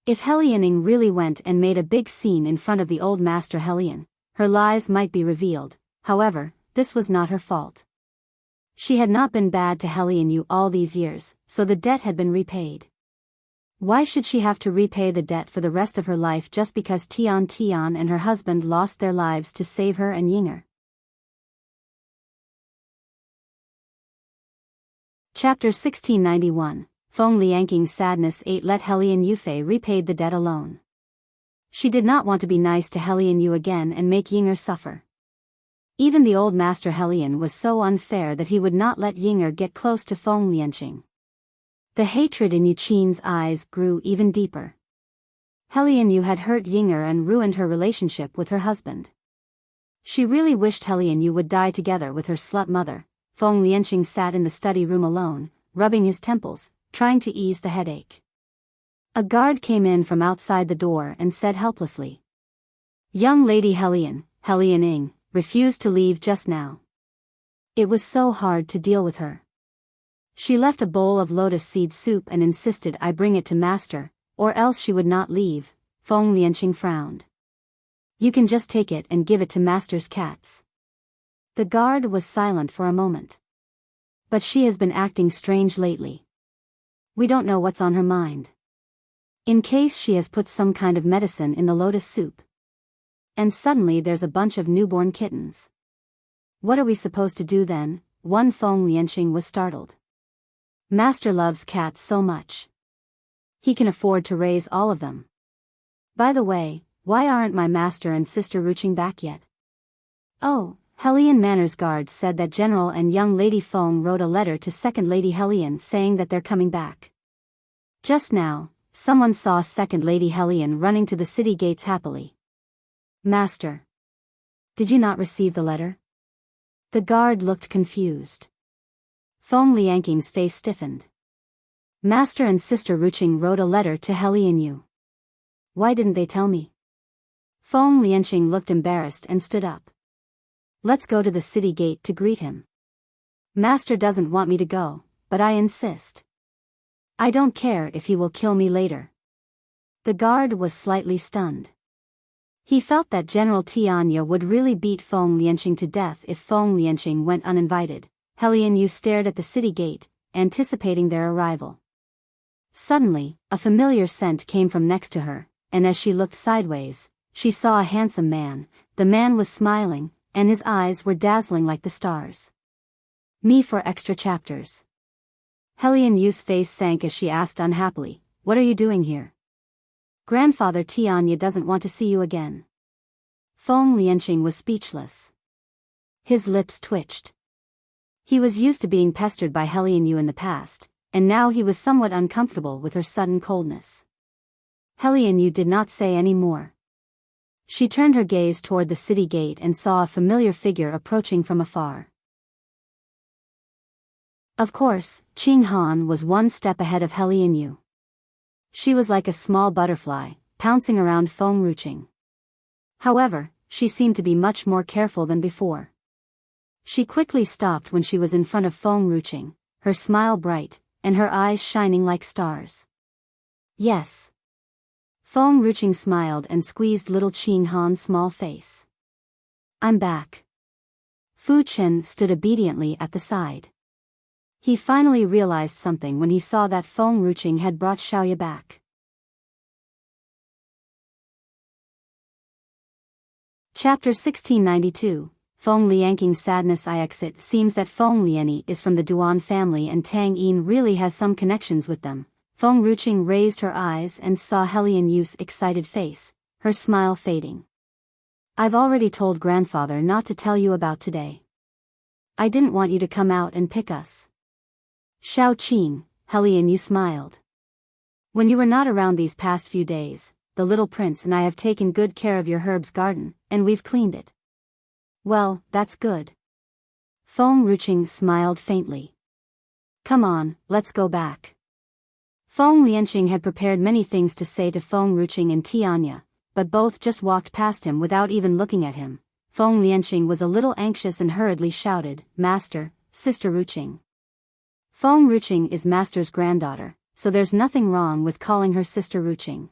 S1: If Helian Ing really went and made a big scene in front of the old master Helian, her lies might be revealed. However, this was not her fault. She had not been bad to Helian Yu all these years, so the debt had been repaid. Why should she have to repay the debt for the rest of her life just because Tian and her husband lost their lives to save her and Yinger? Chapter 1691. Feng Liangqing's sadness ate let Helian Yufei repaid the debt alone. She did not want to be nice to Helian Yu again and make Yinger suffer. Even the old master Helian was so unfair that he would not let Yinger get close to Feng Liangqing. The hatred in Yuqin's eyes grew even deeper. Helian Yu had hurt Yinger and ruined her relationship with her husband. She really wished Helian Yu would die together with her slut mother. Feng Liangqing sat in the study room alone, rubbing his temples, trying to ease the headache. A guard came in from outside the door and said helplessly, "Young lady Helian Ing, refused to leave just now. It was so hard to deal with her. She left a bowl of lotus seed soup and insisted I bring it to master, or else she would not leave." Feng Liangqing frowned. "You can just take it and give it to master's cats." The guard was silent for a moment. "But she has been acting strange lately. We don't know what's on her mind. In case she has put some kind of medicine in the lotus soup. And suddenly there's a bunch of newborn kittens. What are we supposed to do then?" Feng Liangqing was startled. "Master loves cats so much. He can afford to raise all of them. By the way, why aren't my master and sister Ruching back yet?" "Oh," Helian Manor's guard said that General and young Lady Feng wrote a letter to Second Lady Helian saying that they're coming back. Just now, someone saw Second Lady Helian running to the city gates happily. "Master, did you not receive the letter?" The guard looked confused. Feng Liangqing's face stiffened. "Master and Sister Ruching wrote a letter to Helian Yu. Why didn't they tell me?" Feng Liangqing looked embarrassed and stood up. "Let's go to the city gate to greet him. Master doesn't want me to go, but I insist. I don't care if he will kill me later." The guard was slightly stunned. He felt that General Tianya would really beat Feng Liangqing to death if Feng Liangqing went uninvited. Helian Yu stared at the city gate, anticipating their arrival. Suddenly, a familiar scent came from next to her, and as she looked sideways, she saw a handsome man. The man was smiling, and his eyes were dazzling like the stars. Me for extra chapters. Helian Yu's face sank as she asked unhappily, "What are you doing here?" "Grandfather Tianya doesn't want to see you again." Feng Liangqing was speechless. His lips twitched. He was used to being pestered by Helian Yu in the past, and now he was somewhat uncomfortable with her sudden coldness. Helian Yu did not say any more. She turned her gaze toward the city gate and saw a familiar figure approaching from afar. Of course, Qing Han was one step ahead of Helian Yu. She was like a small butterfly, pouncing around Feng Ruching. However, she seemed to be much more careful than before. She quickly stopped when she was in front of Feng Ruching, her smile bright, and her eyes shining like stars. "Yes." Feng Ruching smiled and squeezed little Qing Han's small face. "I'm back." Fu Chen stood obediently at the side. He finally realized something when he saw that Feng Ruching had brought Xiaoya back. Chapter 1692, Feng Liangqing's Sadness. It seems that Feng Lianyi is from the Duan family and Tang Yin really has some connections with them. Feng Ruqing raised her eyes and saw Helian Yu's excited face, her smile fading. I've already told grandfather not to tell you about today. I didn't want you to come out and pick us. Shao Qing, Helian Yu smiled. When you were not around these past few days, the little prince and I have taken good care of your herb's garden, and we've cleaned it. Well, that's good. Feng Ruqing smiled faintly. Come on, let's go back. Feng Lianqing had prepared many things to say to Feng Ruqing and Tianya, but both just walked past him without even looking at him. Feng Lianqing was a little anxious and hurriedly shouted, Master, Sister Ruqing. Feng Ruqing is Master's granddaughter, so there's nothing wrong with calling her Sister Ruqing.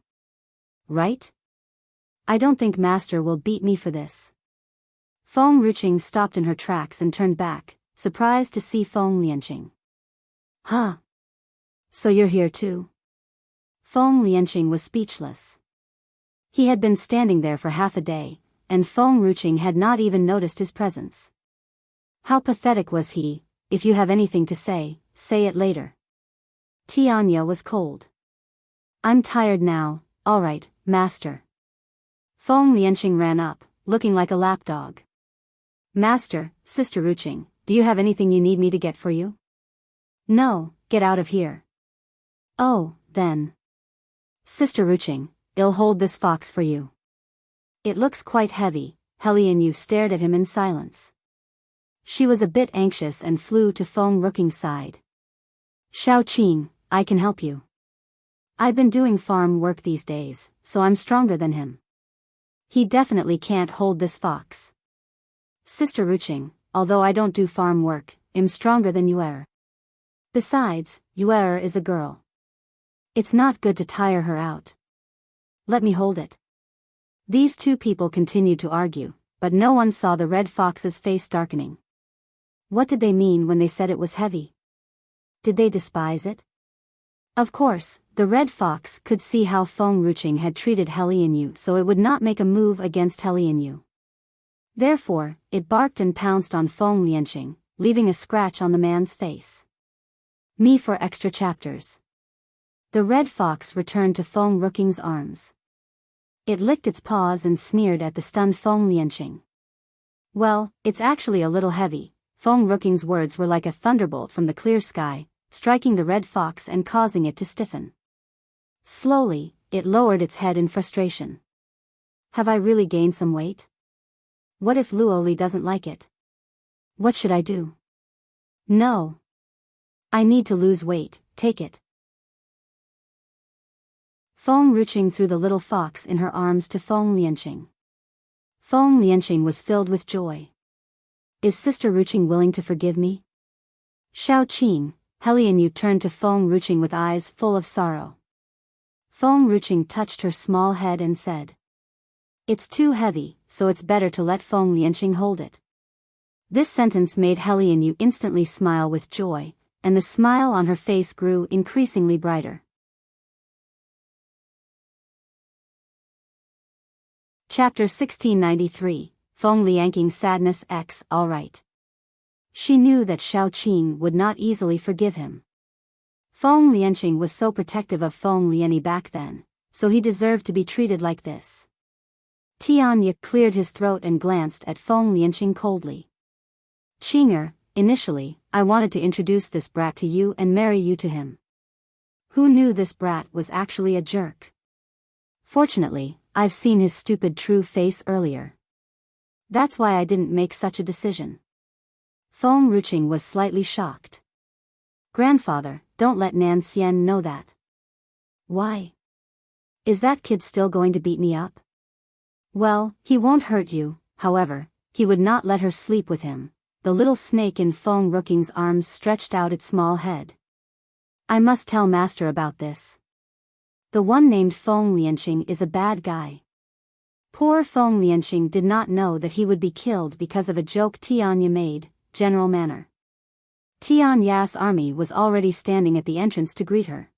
S1: Right? I don't think Master will beat me for this. Feng Ruqing stopped in her tracks and turned back, surprised to see Feng Lianqing. Huh? So you're here too? Feng Lianqing was speechless. He had been standing there for half a day, and Feng Ruqing had not even noticed his presence. How pathetic was he. If you have anything to say it later. Tianya was cold. I'm tired now. All right, Master. Feng Lianqing ran up, looking like a lapdog. Master, Sister Ruqing, do you have anything you need me to get for you? No, get out of here. Oh, then. Sister Ruqing, I'll hold this fox for you. It looks quite heavy. Helian Yu stared at him in silence. She was a bit anxious and flew to Feng Ruqing's side. Shao Qing, I can help you. I've been doing farm work these days, so I'm stronger than him. He definitely can't hold this fox. Sister Ruqing, although I don't do farm work, I'm stronger than you are. Besides, Yuer is a girl. It's not good to tire her out. Let me hold it. These two people continued to argue, but no one saw the red fox's face darkening. What did they mean when they said it was heavy? Did they despise it? Of course, the red fox could see how Feng Ruqing had treated Helian Yu, so it would not make a move against Helian Yu. Therefore, it barked and pounced on Feng Lianqing, leaving a scratch on the man's face. Me for extra chapters. The red fox returned to Feng Ruqing's arms. It licked its paws and sneered at the stunned Feng Lianqing. Well, it's actually a little heavy. Feng Ruqing's words were like a thunderbolt from the clear sky, striking the red fox and causing it to stiffen. Slowly, it lowered its head in frustration. Have I really gained some weight? What if Luoli doesn't like it? What should I do? No. I need to lose weight, take it. Feng Ruqing threw the little fox in her arms to Feng Lianqing. Feng Lianqing was filled with joy. Is Sister Ruqing willing to forgive me? Shao Qing, Helian Yu turned to Feng Ruqing with eyes full of sorrow. Feng Ruqing touched her small head and said, It's too heavy, so it's better to let Feng Lianqing hold it. This sentence made Helian Yu instantly smile with joy, and the smile on her face grew increasingly brighter. Chapter 1693, Feng Liangqing's Sadness. All right. She knew that Shao Qing would not easily forgive him. Feng Lianqing was so protective of Feng Lianyi back then, so he deserved to be treated like this. Tianya cleared his throat and glanced at Feng Lianqing coldly. Qinger, initially, I wanted to introduce this brat to you and marry you to him. Who knew this brat was actually a jerk? Fortunately, I've seen his stupid true face earlier. That's why I didn't make such a decision. Feng Ruqing was slightly shocked. Grandfather, don't let Nan Xian know that. Why? Is that kid still going to beat me up? Well, he won't hurt you. However, he would not let her sleep with him. The little snake in Feng Ruqing's arms stretched out its small head. I must tell Master about this. The one named Feng Lianqing is a bad guy. Poor Feng Lianqing did not know that he would be killed because of a joke Tianya made. General manner. Tianya's army was already standing at the entrance to greet her.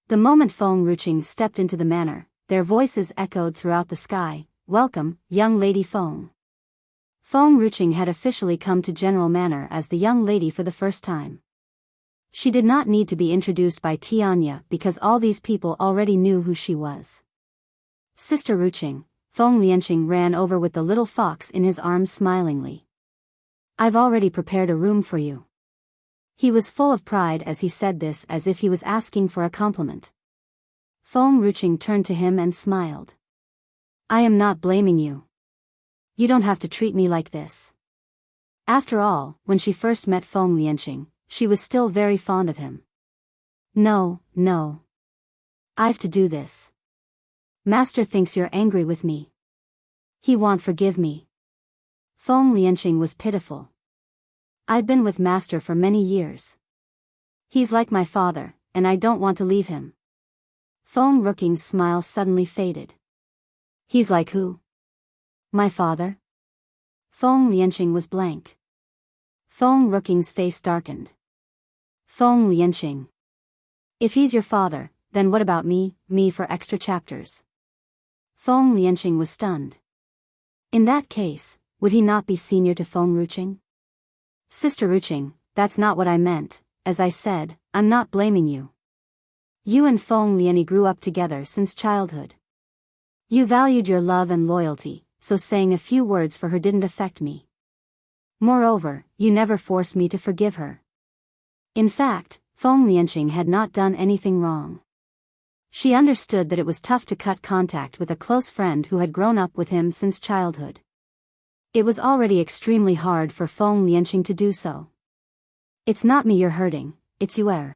S1: The moment Feng Ruqing stepped into the manor, their voices echoed throughout the sky. "Welcome, young lady Feng." Feng Ruching had officially come to general manner as the young lady for the first time. She did not need to be introduced by Tianya because all these people already knew who she was. "Sister Ruching," Feng Lianqing ran over with the little fox in his arms smilingly. "I've already prepared a room for you." He was full of pride as he said this, as if he was asking for a compliment. Feng Ruching turned to him and smiled. "I am not blaming you. You don't have to treat me like this." After all, when she first met Feng Lianqing, she was still very fond of him. No. I've to do this. Master thinks you're angry with me. He won't forgive me." Feng Lianqing was pitiful. "I've been with Master for many years. He's like my father, and I don't want to leave him." Feng Ruching's smile suddenly faded. "He's like who?" "My father?" Feng Lianqing was blank. Feng Ruching's face darkened. "Feng Lianqing. If he's your father, then what about me for extra chapters?" Feng Lianqing was stunned. In that case, would he not be senior to Feng Ruching? "Sister Ruching, that's not what I meant. As I said, I'm not blaming you. You and Feng Lianyi grew up together since childhood. You valued your love and loyalty, so saying a few words for her didn't affect me. Moreover, you never forced me to forgive her." In fact, Feng Lianqing had not done anything wrong. She understood that it was tough to cut contact with a close friend who had grown up with him since childhood. It was already extremely hard for Feng Lianqing to do so. "It's not me you're hurting, it's you.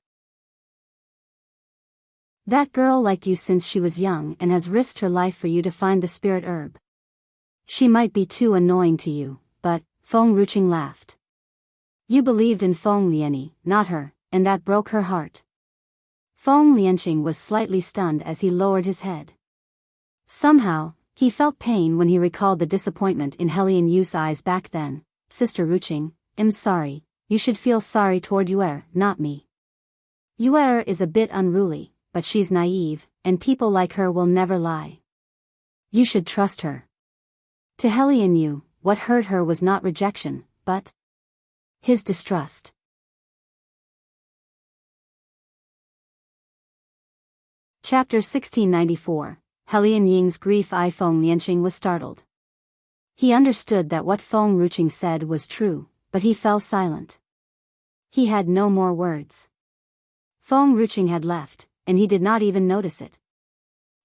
S1: That girl liked you since she was young and has risked her life for you to find the spirit herb. She might be too annoying to you, but," Feng Ruching laughed. "You believed in Feng Lianyi, not her, and that broke her heart." Feng Lianqing was slightly stunned as he lowered his head. Somehow, he felt pain when he recalled the disappointment in Helian Yu's eyes back then. "Sister Ruching, I'm sorry, you should feel sorry toward Yuer, not me. Yuer is a bit unruly, but she's naive, and people like her will never lie. You should trust her." To Helian Yu, what hurt her was not rejection, but his distrust. Chapter 1694, Helian Ying's grief. Feng Lianqing was startled. He understood that what Feng Ruching said was true, but he fell silent. He had no more words. Feng Ruching had left, and he did not even notice it.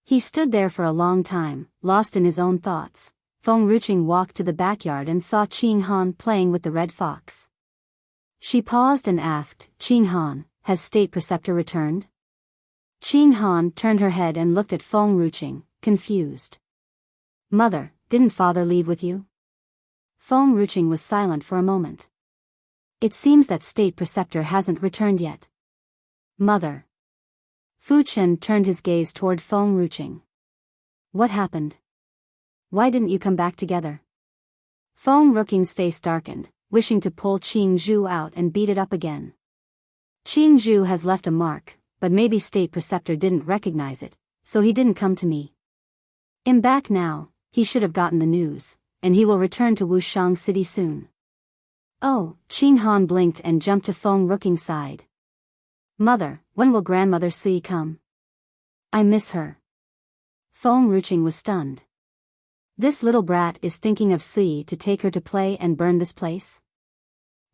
S1: He stood there for a long time, lost in his own thoughts. Feng Ruching walked to the backyard and saw Qing Han playing with the red fox. She paused and asked, "Qing Han, has State Preceptor returned?" Qing Han turned her head and looked at Feng Ruching, confused. "Mother, didn't father leave with you?" Feng Ruching was silent for a moment. "It seems that State Preceptor hasn't returned yet." "Mother." Fu Chen turned his gaze toward Feng Ruching. "What happened? Why didn't you come back together?" Feng Ruching's face darkened, wishing to pull Qing Zhu out and beat it up again. "Qing Zhu has left a mark, but maybe State Preceptor didn't recognize it, so he didn't come to me. I'm back now, he should have gotten the news, and he will return to Wushang City soon." "Oh," Qing Han blinked and jumped to Feng Ruching's side. "Mother, when will Grandmother Sui come? I miss her." Feng Ruching was stunned. This little brat is thinking of Sui to take her to play and burn this place?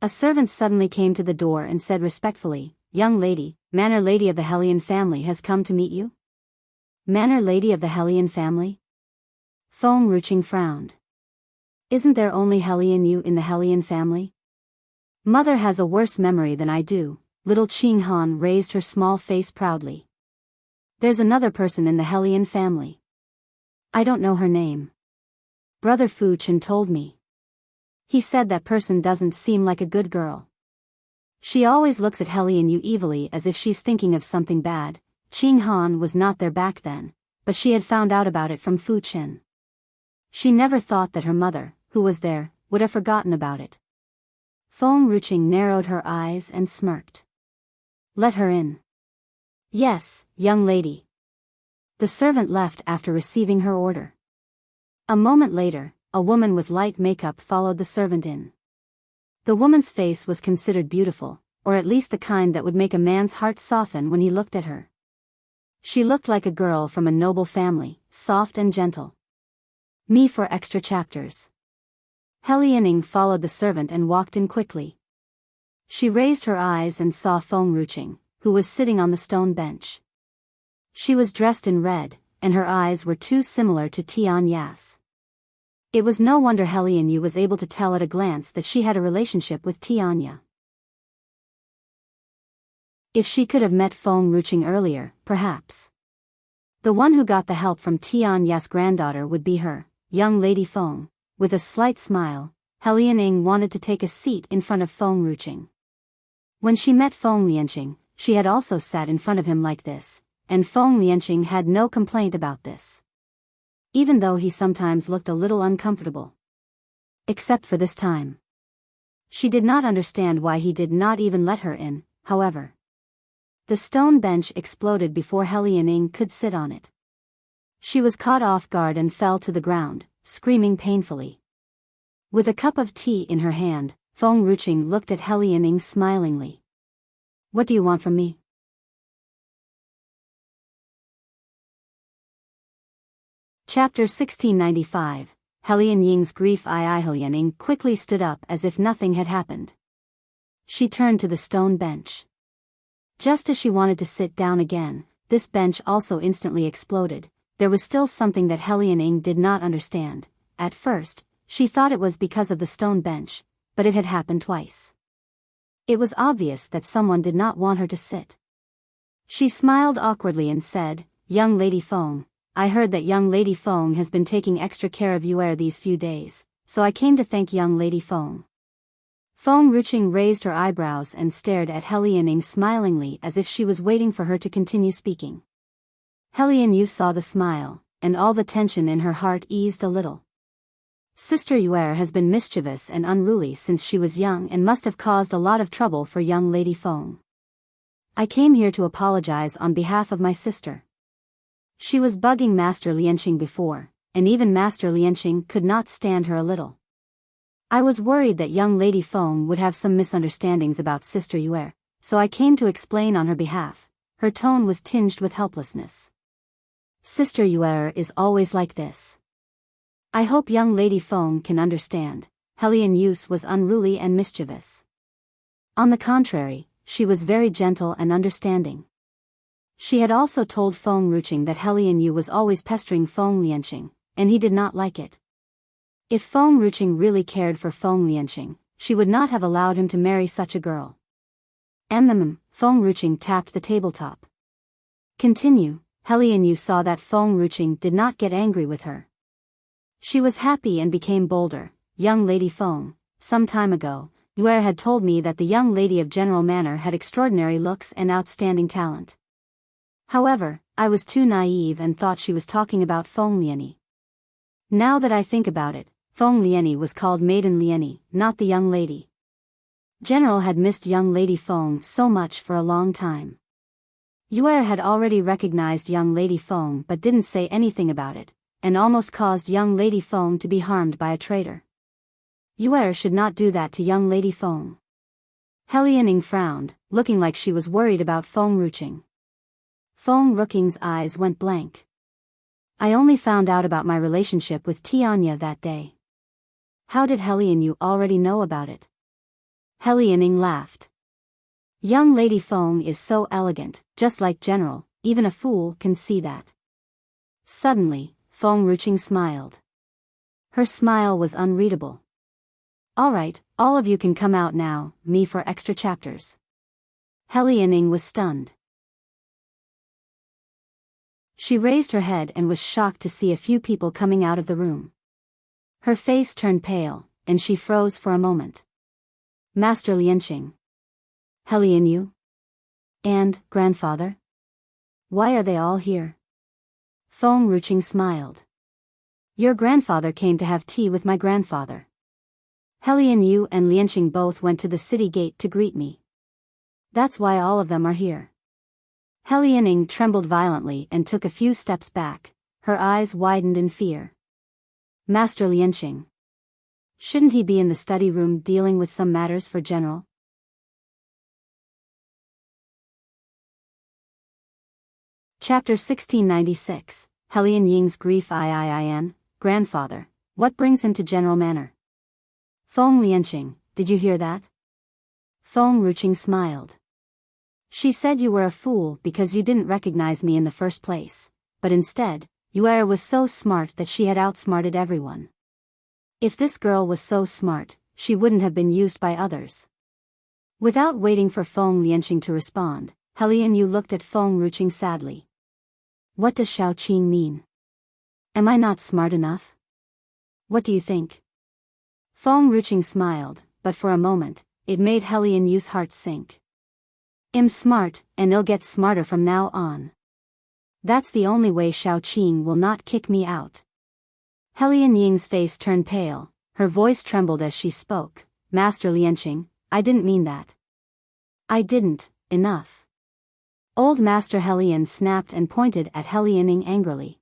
S1: A servant suddenly came to the door and said respectfully, "Young lady, Manor Lady of the Helian family has come to meet you." "Manor Lady of the Helian family?" Feng Ruching frowned. "Isn't there only Helian Yu in the Helian family?" "Mother has a worse memory than I do." Little Qing Han raised her small face proudly. "There's another person in the Helian family. I don't know her name. Brother Fu Chen told me. He said that person doesn't seem like a good girl. She always looks at Helian Yu evilly as if she's thinking of something bad." Qing Han was not there back then, but she had found out about it from Fu Chen. She never thought that her mother, who was there, would have forgotten about it. Feng Ruching narrowed her eyes and smirked. "Let her in." "Yes, young lady." The servant left after receiving her order. A moment later, a woman with light makeup followed the servant in. The woman's face was considered beautiful, or at least the kind that would make a man's heart soften when he looked at her. She looked like a girl from a noble family, soft and gentle. Me for extra chapters. Helianing followed the servant and walked in quickly. She raised her eyes and saw Feng Ruching, who was sitting on the stone bench. She was dressed in red, and her eyes were too similar to Tian Yas. It was no wonder Helian Yu was able to tell at a glance that she had a relationship with Tianya. If she could have met Feng Ruching earlier, perhaps. The one who got the help from Tian Yas' granddaughter would be her, young Lady Feng. With a slight smile, Helianing wanted to take a seat in front of Feng Ruching. When she met Feng Lianqing, she had also sat in front of him like this, and Feng Lianqing had no complaint about this. Even though he sometimes looked a little uncomfortable. Except for this time. She did not understand why he did not even let her in, however. The stone bench exploded before Helianing could sit on it. She was caught off guard and fell to the ground, screaming painfully. With a cup of tea in her hand, Feng Ruching looked at Helianing smilingly. What do you want from me? Chapter 1695, Helianing's grief. Helianing quickly stood up as if nothing had happened. She turned to the stone bench. Just as she wanted to sit down again, this bench also instantly exploded. There was still something that Helianing did not understand. At first, she thought it was because of the stone bench, but it had happened twice. It was obvious that someone did not want her to sit. She smiled awkwardly and said, "Young Lady Feng, I heard that young Lady Feng has been taking extra care of Yuer these few days, so I came to thank young Lady Feng." Feng Ruching raised her eyebrows and stared at Helianing smilingly as if she was waiting for her to continue speaking. Helian Yu saw the smile, and all the tension in her heart eased a little. Sister Yuer has been mischievous and unruly since she was young and must have caused a lot of trouble for young Lady Feng. I came here to apologize on behalf of my sister. She was bugging Master Lianqing before, and even Master Lianqing could not stand her a little. I was worried that young Lady Feng would have some misunderstandings about Sister Yuer, so I came to explain on her behalf. Her tone was tinged with helplessness. Sister Yuer is always like this. I hope young Lady Feng can understand. Helian Yu was unruly and mischievous. On the contrary, she was very gentle and understanding. She had also told Feng Ruching that Helian Yu was always pestering Feng Lianqing, and he did not like it. If Feng Ruching really cared for Feng Lianqing, she would not have allowed him to marry such a girl. Feng Ruching tapped the tabletop. Continue. Helian Yu saw that Feng Ruching did not get angry with her. She was happy and became bolder. Young Lady Feng, some time ago, Yuer had told me that the young lady of General Manor had extraordinary looks and outstanding talent. However, I was too naive and thought she was talking about Feng Lianyi. Now that I think about it, Feng Lianyi was called Maiden Lianyi, not the young lady. General had missed young Lady Feng so much for a long time. Yuer had already recognized young Lady Feng but didn't say anything about it, and almost caused young Lady Feng to be harmed by a traitor. Yuer should not do that to young Lady Feng. Helianing frowned, looking like she was worried about Feng Ruching. Feng Ruching's eyes went blank. I only found out about my relationship with Tianya that day. How did Helian Yu already know about it? Helianing laughed. Young Lady Feng is so elegant, just like General, even a fool can see that. Suddenly, Feng Ruching smiled. Her smile was unreadable. All right, all of you can come out now, me for extra chapters. Helianing was stunned. She raised her head and was shocked to see a few people coming out of the room. Her face turned pale, and she froze for a moment. Master Lianqing. Helian Yu? And, grandfather? Why are they all here? Feng Ruching smiled. Your grandfather came to have tea with my grandfather. Helian Yu and Lianqing both went to the city gate to greet me. That's why all of them are here. Helianing trembled violently and took a few steps back, her eyes widened in fear. Master Lianqing. Shouldn't he be in the study room dealing with some matters for General? Chapter 1696, Helian Ying's Grief Iin, Grandfather, what brings him to General Manor? Feng Lianqing, did you hear that? Feng Ruqing smiled. She said you were a fool because you didn't recognize me in the first place, but instead, Yuer was so smart that she had outsmarted everyone. If this girl was so smart, she wouldn't have been used by others. Without waiting for Feng Lianqing to respond, Helian Yu looked at Feng Ruqing sadly. What does Xiao Qing mean? Am I not smart enough? What do you think? Feng Ruqing smiled, but for a moment, it made Helian Yu's heart sink. I'm smart, and I'll get smarter from now on. That's the only way Xiao Qing will not kick me out. Helian Ying's face turned pale, her voice trembled as she spoke. Master Lianqing, I didn't mean that. I didn't, enough. Old Master Helian snapped and pointed at Helianing angrily.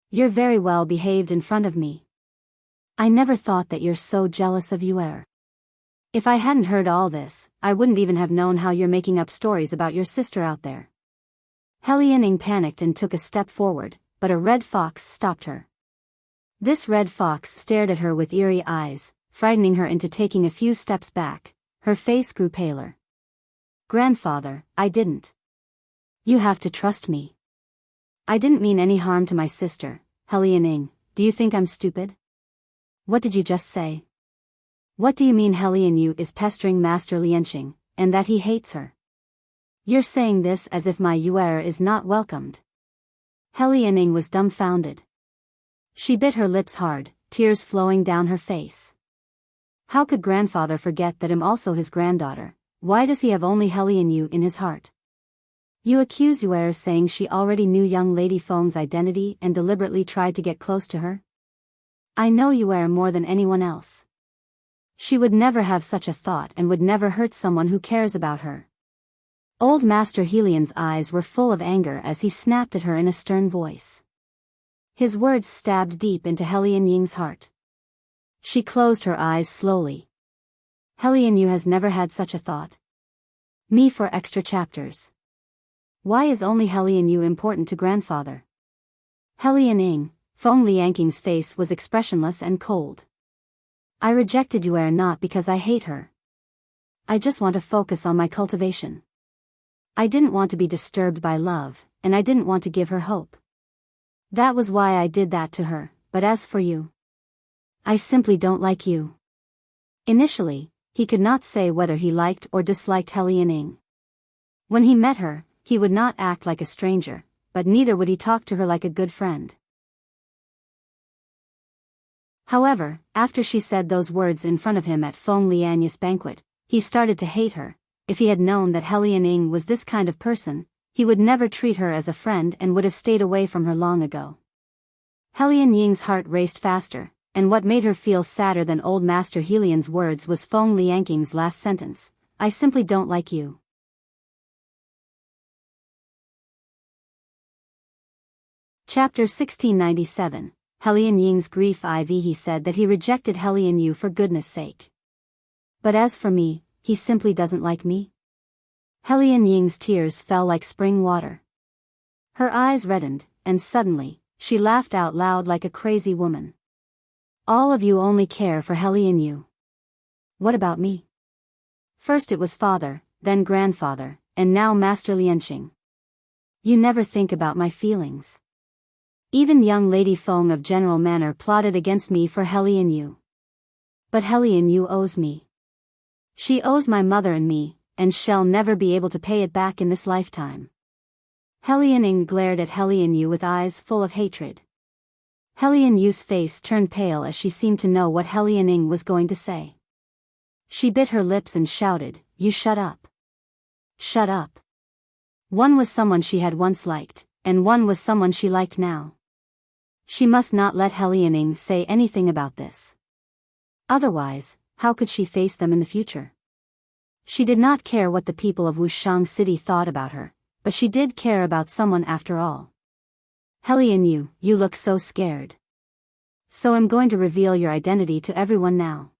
S1: You're very well behaved in front of me. I never thought that you're so jealous of Yuer. If I hadn't heard all this, I wouldn't even have known how you're making up stories about your sister out there. Helianing panicked and took a step forward, but a red fox stopped her. This red fox stared at her with eerie eyes, frightening her into taking a few steps back. Her face grew paler. Grandfather, I didn't. You have to trust me. I didn't mean any harm to my sister. Helianing, do you think I'm stupid? What did you just say? What do you mean Helian Yu is pestering Master Lianqing, and that he hates her? You're saying this as if my Yuer is not welcomed. Helianing was dumbfounded. She bit her lips hard, tears flowing down her face. How could grandfather forget that I'm also his granddaughter? Why does he have only Helian Yu in his heart? You accuse Yuer saying she already knew young Lady Feng's identity and deliberately tried to get close to her? I know Yuer more than anyone else. She would never have such a thought and would never hurt someone who cares about her. Old Master Helian's eyes were full of anger as he snapped at her in a stern voice. His words stabbed deep into Helian Ying's heart. She closed her eyes slowly. Helian Yu has never had such a thought. Me for extra chapters. Why is only Helian Yu important to grandfather? Helianing, Feng Lianqing's face was expressionless and cold. I rejected Yuer not because I hate her. I just want to focus on my cultivation. I didn't want to be disturbed by love, and I didn't want to give her hope. That was why I did that to her, but as for you, I simply don't like you. Initially, he could not say whether he liked or disliked Helianing. When he met her, he would not act like a stranger, but neither would he talk to her like a good friend. However, after she said those words in front of him at Feng Liany's banquet, he started to hate her. If he had known that Helianing was this kind of person, he would never treat her as a friend and would have stayed away from her long ago. Helian Ying's heart raced faster, and what made her feel sadder than old Master Helian's words was Feng Lianqing's last sentence. I simply don't like you. Chapter 1697, Helian Ying's Grief IV. He said that he rejected Helian Yu for goodness sake. But as for me, he simply doesn't like me. Helian Ying's tears fell like spring water. Her eyes reddened, and suddenly, she laughed out loud like a crazy woman. All of you only care for Helian Yu. What about me? First it was father, then grandfather, and now Master Lianqing. You never think about my feelings. Even young Lady Feng of General Manor plotted against me for Helian Yu. But Helian Yu owes me. She owes my mother and me, and shall never be able to pay it back in this lifetime. Helianing glared at Helian Yu with eyes full of hatred. Helian Yu's face turned pale as she seemed to know what Helianing was going to say. She bit her lips and shouted, "You shut up. Shut up." One was someone she had once liked, and one was someone she liked now. She must not let Helianing say anything about this. Otherwise, how could she face them in the future? She did not care what the people of Wushang City thought about her, but she did care about someone after all. Helian Yu, you look so scared. So I'm going to reveal your identity to everyone now.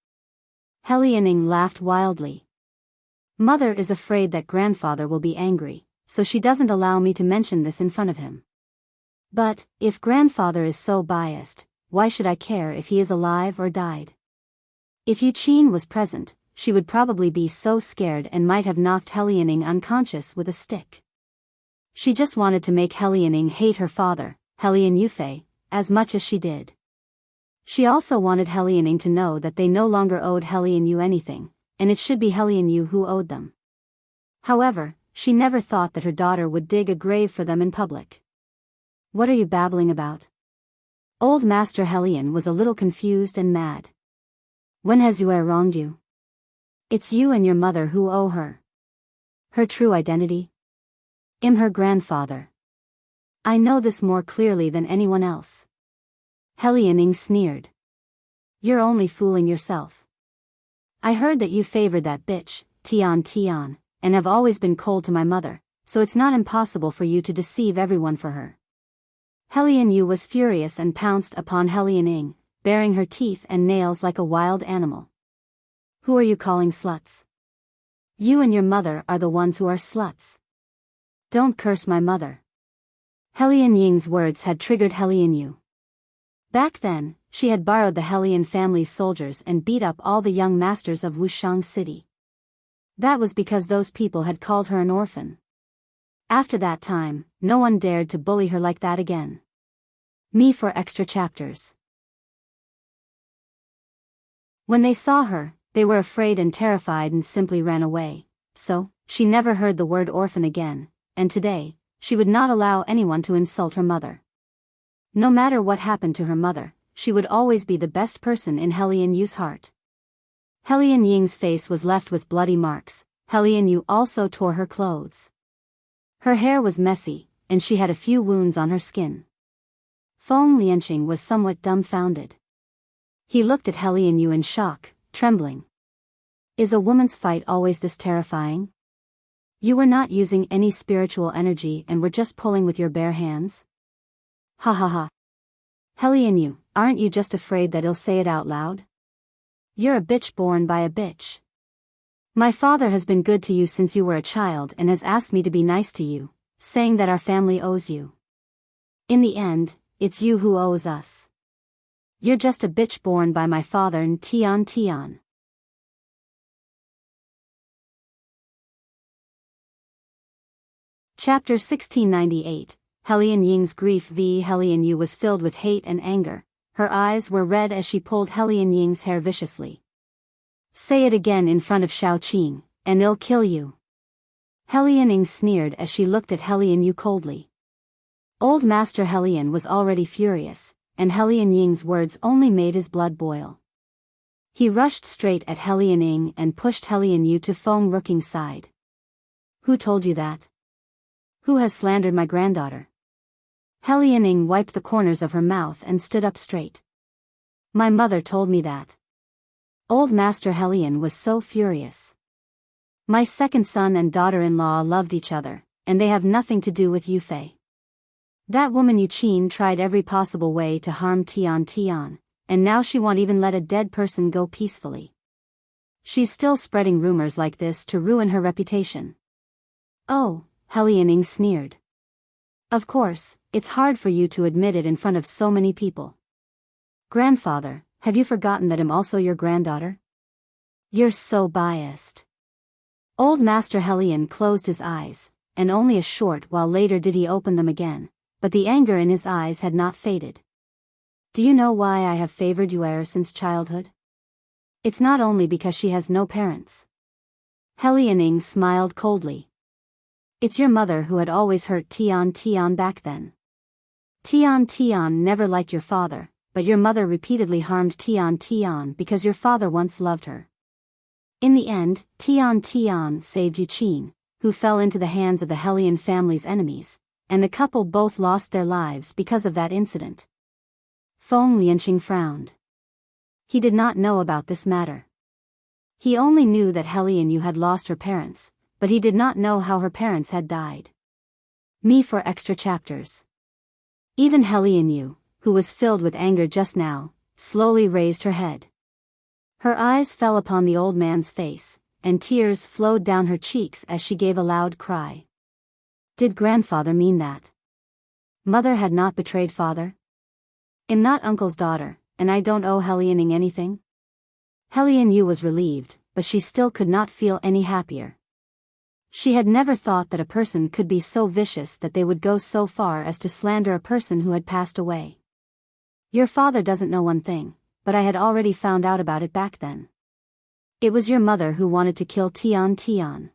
S1: Helianing laughed wildly. Mother is afraid that grandfather will be angry, so she doesn't allow me to mention this in front of him. But, if grandfather is so biased, why should I care if he is alive or died? If Yuqin was present, she would probably be so scared and might have knocked Helianing unconscious with a stick. She just wanted to make Helianing hate her father, Helian Yufei, as much as she did. She also wanted Helianing to know that they no longer owed Helian Yu anything, and it should be Helian Yu who owed them. However, she never thought that her daughter would dig a grave for them in public. What are you babbling about? Old Master Helian was a little confused and mad. When has Yue wronged you? It's you and your mother who owe her. Her true identity? I'm her grandfather. I know this more clearly than anyone else. Helianing sneered. You're only fooling yourself. I heard that you favored that bitch, Tian, and have always been cold to my mother, so it's not impossible for you to deceive everyone for her. Helian Yu was furious and pounced upon Helianing, baring her teeth and nails like a wild animal. Who are you calling sluts? You and your mother are the ones who are sluts. Don't curse my mother. Helian Ying's words had triggered Helian Yu. Back then, she had borrowed the Helian family's soldiers and beat up all the young masters of Wushang City. That was because those people had called her an orphan. After that time, no one dared to bully her like that again. Me for extra chapters. When they saw her, they were afraid and terrified and simply ran away, so, she never heard the word orphan again, and today, she would not allow anyone to insult her mother. No matter what happened to her mother, she would always be the best person in Helian Yu's heart. Helian Ying's face was left with bloody marks. Helian Yu also tore her clothes. Her hair was messy, and she had a few wounds on her skin. Feng Lianqing was somewhat dumbfounded. He looked at Helian Yu in shock, trembling. Is a woman's fight always this terrifying? You were not using any spiritual energy and were just pulling with your bare hands? Ha ha ha. Helian Yu, aren't you just afraid that he'll say it out loud? You're a bitch born by a bitch. My father has been good to you since you were a child and has asked me to be nice to you, saying that our family owes you. In the end, it's you who owes us. You're just a bitch born by my father and Tian. Chapter 1698. Helian Ying's grief v. Helian Yu was filled with hate and anger. Her eyes were red as she pulled Helian Ying's hair viciously. Say it again in front of Shaoqing, and I'll kill you. Helian Ying sneered as she looked at Helian Yu coldly. Old Master Helian was already furious, and Helian Ying's words only made his blood boil. He rushed straight at Helian Ying and pushed Helian Yu to Feng Rooking's side. Who told you that? Who has slandered my granddaughter? Helian Ying wiped the corners of her mouth and stood up straight. My mother told me that. Old Master Helian was so furious. My second son and daughter-in-law loved each other, and they have nothing to do with Yufei. That woman Yuqin tried every possible way to harm Tian, and now she won't even let a dead person go peacefully. She's still spreading rumors like this to ruin her reputation. Oh, Helian Ying sneered. Of course, it's hard for you to admit it in front of so many people. Grandfather, have you forgotten that I'm also your granddaughter? You're so biased. Old Master Helian closed his eyes, and only a short while later did he open them again, but the anger in his eyes had not faded. Do you know why I have favored Yue since childhood? It's not only because she has no parents. Helian Ying smiled coldly. It's your mother who had always hurt Tian back then. Tian never liked your father, but your mother repeatedly harmed Tian because your father once loved her. In the end, Tian saved Yuqin, who fell into the hands of the Helian family's enemies, and the couple both lost their lives because of that incident. Feng Lianqing frowned. He did not know about this matter. He only knew that Helian Yu had lost her parents, but he did not know how her parents had died. Me for extra chapters. Even Helian Yu, who was filled with anger just now, slowly raised her head. Her eyes fell upon the old man's face, and tears flowed down her cheeks as she gave a loud cry. Did grandfather mean that? Mother had not betrayed father? I'm not uncle's daughter, and I don't owe Helianing anything? Helian Yu was relieved, but she still could not feel any happier. She had never thought that a person could be so vicious that they would go so far as to slander a person who had passed away. Your father doesn't know one thing, but I had already found out about it back then. It was your mother who wanted to kill Tian Tian.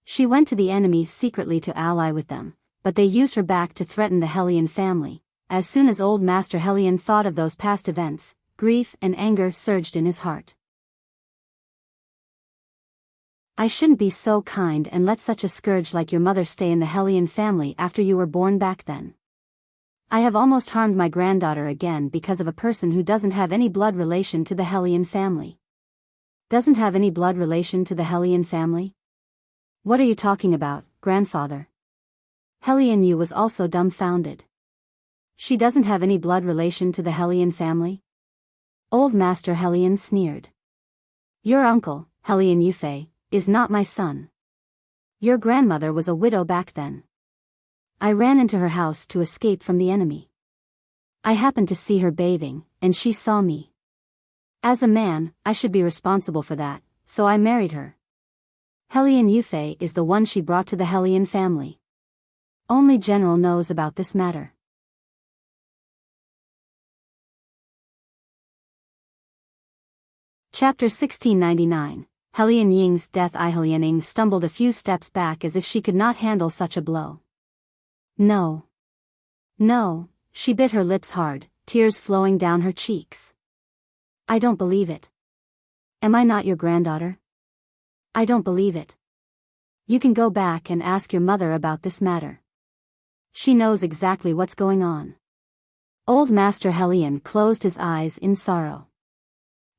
S1: She went to the enemy secretly to ally with them, but they used her back to threaten the Helian family. As soon as old Master Helian thought of those past events, grief and anger surged in his heart. I shouldn't be so kind and let such a scourge like your mother stay in the Helian family after you were born back then. I have almost harmed my granddaughter again because of a person who doesn't have any blood relation to the Helian family. Doesn't have any blood relation to the Helian family? What are you talking about, grandfather? Helian Yu was also dumbfounded. She doesn't have any blood relation to the Helian family? Old Master Helian sneered. Your uncle, Helian Yufei, is not my son. Your grandmother was a widow back then. I ran into her house to escape from the enemy. I happened to see her bathing, and she saw me. As a man, I should be responsible for that, so I married her. Helian Yufei is the one she brought to the Helian family. Only General knows about this matter. Chapter 1699. Helian Ying's death. Helian Ying stumbled a few steps back as if she could not handle such a blow. No. No, she bit her lips hard, tears flowing down her cheeks. I don't believe it. Am I not your granddaughter? I don't believe it. You can go back and ask your mother about this matter. She knows exactly what's going on. Old Master Helian closed his eyes in sorrow.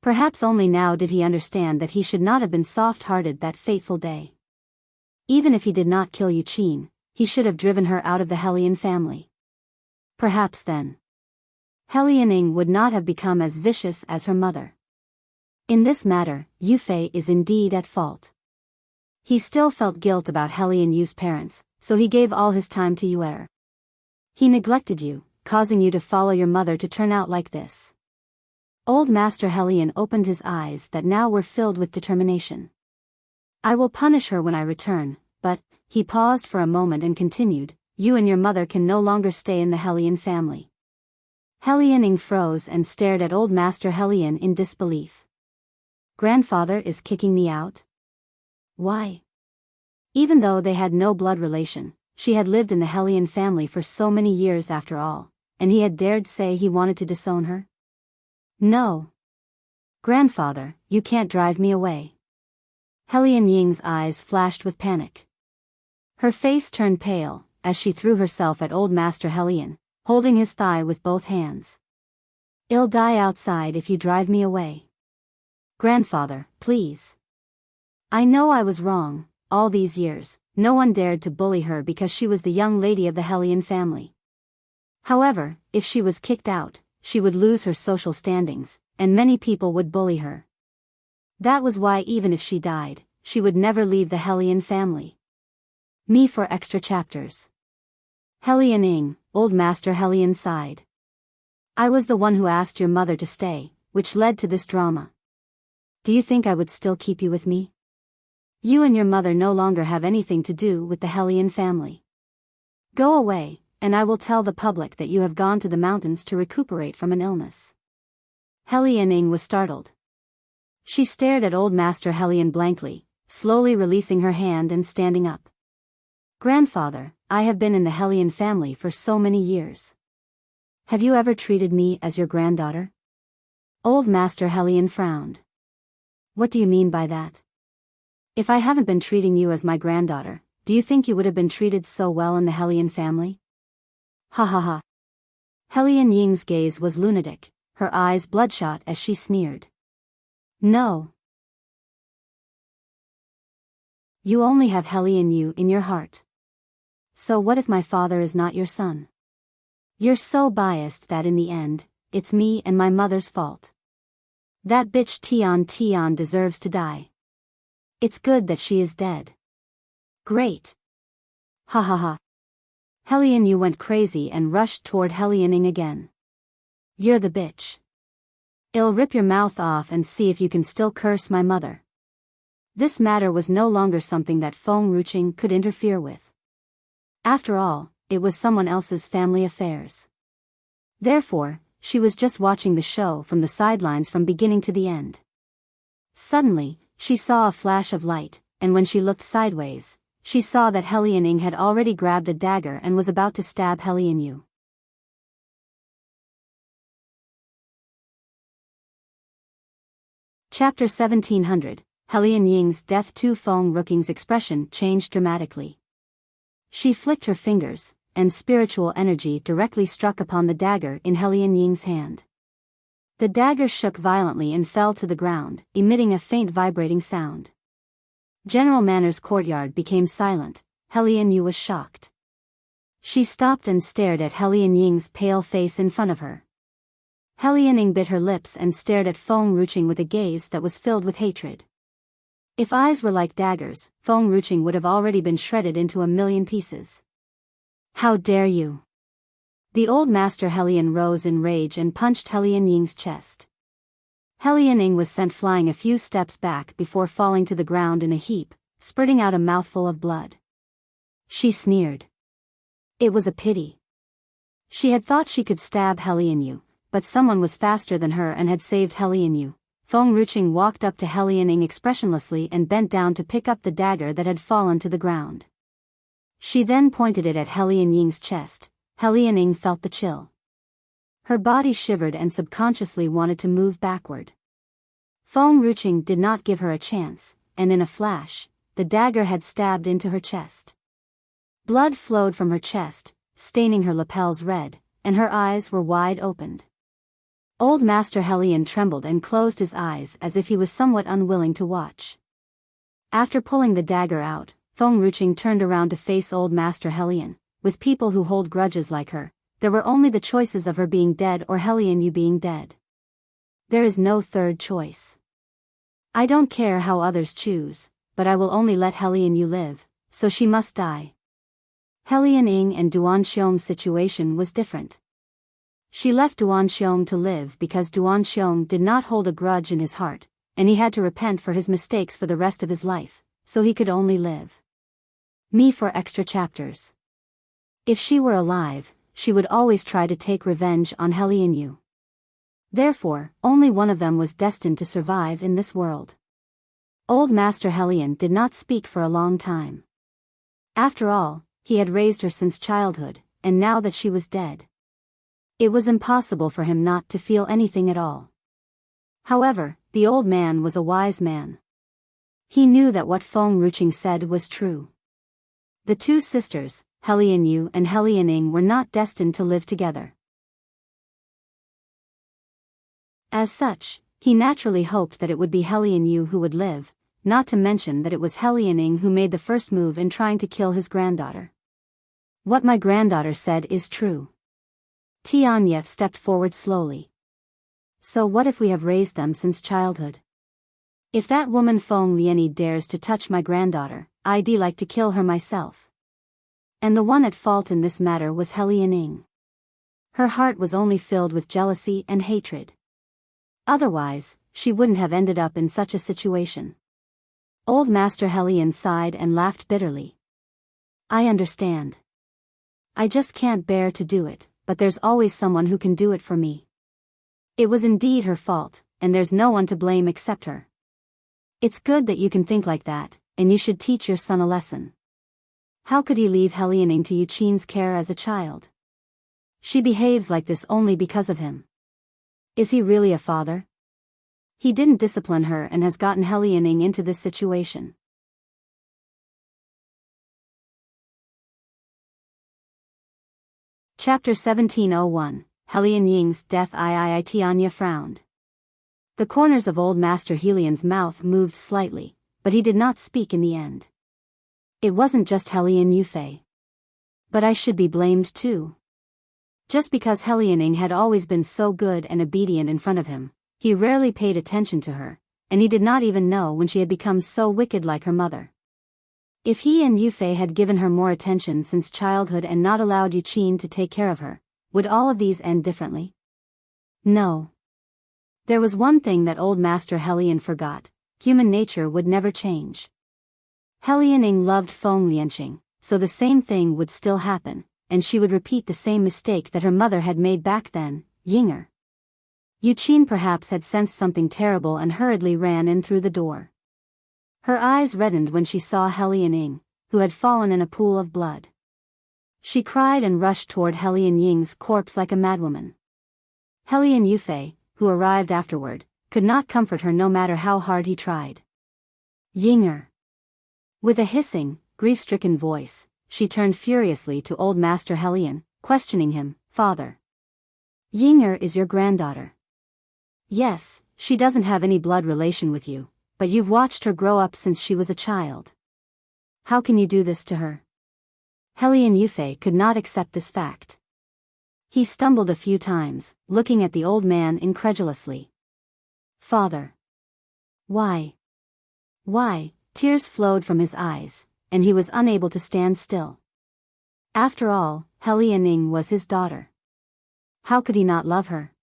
S1: Perhaps only now did he understand that he should not have been soft-hearted that fateful day. Even if he did not kill Yuqin, he should have driven her out of the Helian family. Perhaps then, Helianing would not have become as vicious as her mother. In this matter, Yufei is indeed at fault. He still felt guilt about Helian Yu's parents, so he gave all his time to Yuer. He neglected you, causing you to follow your mother to turn out like this. Old Master Helian opened his eyes that now were filled with determination. I will punish her when I return, but, he paused for a moment and continued, you and your mother can no longer stay in the Helian family. Helianing froze and stared at Old Master Helian in disbelief. Grandfather is kicking me out? Why? Even though they had no blood relation, she had lived in the Helian family for so many years after all, and he had dared say he wanted to disown her? No. Grandfather, you can't drive me away. Helian Ying's eyes flashed with panic. Her face turned pale, as she threw herself at Old Master Helian, holding his thigh with both hands. I'll die outside if you drive me away. Grandfather, please. I know I was wrong. All these years, no one dared to bully her because she was the young lady of the Helian family. However, if she was kicked out, she would lose her social standings, and many people would bully her. That was why even if she died, she would never leave the Helian family. Me for extra chapters. Helianing, Old Master Helian sighed. I was the one who asked your mother to stay, which led to this drama. Do you think I would still keep you with me? You and your mother no longer have anything to do with the Helian family. Go away, and I will tell the public that you have gone to the mountains to recuperate from an illness. Helianing was startled. She stared at Old Master Helian blankly, slowly releasing her hand and standing up. Grandfather, I have been in the Helian family for so many years. Have you ever treated me as your granddaughter? Old Master Helian frowned. What do you mean by that? If I haven't been treating you as my granddaughter, do you think you would have been treated so well in the Helian family? Ha ha ha. Helian Ying's gaze was lunatic, her eyes bloodshot as she sneered. No. You only have Helian Yu in your heart. So what if my father is not your son? You're so biased that in the end, it's me and my mother's fault. That bitch Tian deserves to die. It's good that she is dead. Great. Ha ha ha. Helian Yu went crazy and rushed toward Helianing again. You're the bitch. I'll rip your mouth off and see if you can still curse my mother. This matter was no longer something that Feng Ruqing could interfere with. After all, it was someone else's family affairs. Therefore, she was just watching the show from the sidelines from beginning to the end. Suddenly, she saw a flash of light, and when she looked sideways, she saw that Helianing had already grabbed a dagger and was about to stab Helian Yu. Chapter 1700, Helian Ying's death. Feng Ruqing's expression changed dramatically. She flicked her fingers, and spiritual energy directly struck upon the dagger in Helian Ying's hand. The dagger shook violently and fell to the ground, emitting a faint vibrating sound. General Manor's courtyard became silent. Helian Yu was shocked. She stopped and stared at Helian Ying's pale face in front of her. Helianing bit her lips and stared at Feng Ruqing with a gaze that was filled with hatred. If eyes were like daggers, Feng Ruqing would have already been shredded into a million pieces. How dare you! The old master Helian rose in rage and punched Helian Ying's chest. Helianing was sent flying a few steps back before falling to the ground in a heap, spurting out a mouthful of blood. She sneered. It was a pity. She had thought she could stab Helian Yu, but someone was faster than her and had saved Helian Yu. Feng Ruqing walked up to Helianing expressionlessly and bent down to pick up the dagger that had fallen to the ground. She then pointed it at Helian Ying's chest. Helianing felt the chill. Her body shivered and subconsciously wanted to move backward. Feng Ruqing did not give her a chance, and in a flash, the dagger had stabbed into her chest. Blood flowed from her chest, staining her lapels red, and her eyes were wide opened. Old Master Helian trembled and closed his eyes as if he was somewhat unwilling to watch. After pulling the dagger out, Feng Ruqing turned around to face Old Master Helian. With people who hold grudges like her, there were only the choices of her being dead or Helian Yu being dead. There is no third choice. I don't care how others choose, but I will only let Helian Yu live, so she must die. Helianing and Duanxiong's situation was different. She left Duanxiong to live because Duanxiong did not hold a grudge in his heart, and he had to repent for his mistakes for the rest of his life, so he could only live. Me for extra chapters. If she were alive, she would always try to take revenge on Helian Yu. Therefore, only one of them was destined to survive in this world. Old Master Helian did not speak for a long time. After all, he had raised her since childhood, and now that she was dead, it was impossible for him not to feel anything at all. However, the old man was a wise man. He knew that what Feng Ruqing said was true. The two sisters, Helian Yu and Helianing, were not destined to live together. As such, he naturally hoped that it would be Helian Yu who would live, not to mention that it was Helianing who made the first move in trying to kill his granddaughter. What my granddaughter said is true. Tianya stepped forward slowly. So what if we have raised them since childhood? If that woman Feng Lianyi dares to touch my granddaughter, I'd like to kill her myself. And the one at fault in this matter was Helianing. Her heart was only filled with jealousy and hatred. Otherwise, she wouldn't have ended up in such a situation. Old Master Helian sighed and laughed bitterly. I understand. I just can't bear to do it, but there's always someone who can do it for me. It was indeed her fault, and there's no one to blame except her. It's good that you can think like that, and you should teach your son a lesson. How could he leave Helianing to Yuqin's care as a child? She behaves like this only because of him. Is he really a father? He didn't discipline her and has gotten Helianing into this situation. Chapter 1701, Helian Ying's death. Tianya frowned. The corners of old Master Helian's mouth moved slightly, but he did not speak in the end. It wasn't just Helian Yufei. But I should be blamed too. Just because Helianing had always been so good and obedient in front of him, he rarely paid attention to her, and he did not even know when she had become so wicked like her mother. If he and Yufei had given her more attention since childhood and not allowed Yuqin to take care of her, would all of these end differently? No. There was one thing that old Master Helian forgot: human nature would never change. Helianing loved Feng Lianqing, so the same thing would still happen, and she would repeat the same mistake that her mother had made back then. Yinger. Yuqin perhaps had sensed something terrible and hurriedly ran in through the door. Her eyes reddened when she saw Helianing, who had fallen in a pool of blood. She cried and rushed toward Helian Ying's corpse like a madwoman. Helian Yufei, who arrived afterward, could not comfort her no matter how hard he tried. Yinger. With a hissing, grief-stricken voice, she turned furiously to old Master Helian, questioning him. Father. Yinger is your granddaughter. Yes, she doesn't have any blood relation with you, but you've watched her grow up since she was a child. How can you do this to her? Helian Yufei could not accept this fact. He stumbled a few times, looking at the old man incredulously. Father. Why? Why? Tears flowed from his eyes, and he was unable to stand still. After all, Helianing was his daughter. How could he not love her?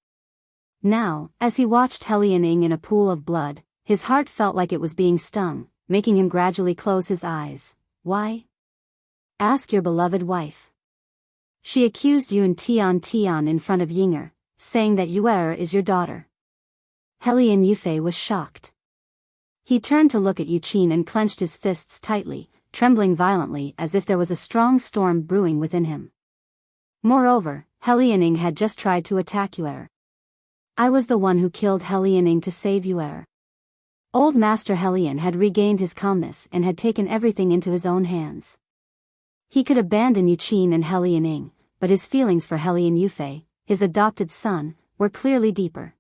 S1: Now, as he watched Helianing in a pool of blood, his heart felt like it was being stung, making him gradually close his eyes. Why? Ask your beloved wife. She accused Yuan Tian in front of Yinger, saying that Yuer is your daughter. Helian Yufei was shocked. He turned to look at Yuqin and clenched his fists tightly, trembling violently as if there was a strong storm brewing within him. Moreover, Helianing had just tried to attack Yuer. I was the one who killed Helianing to save Yuer. Old Master Helian had regained his calmness and had taken everything into his own hands. He could abandon Yuqin and Helianing, but his feelings for Helian Yufei, his adopted son, were clearly deeper.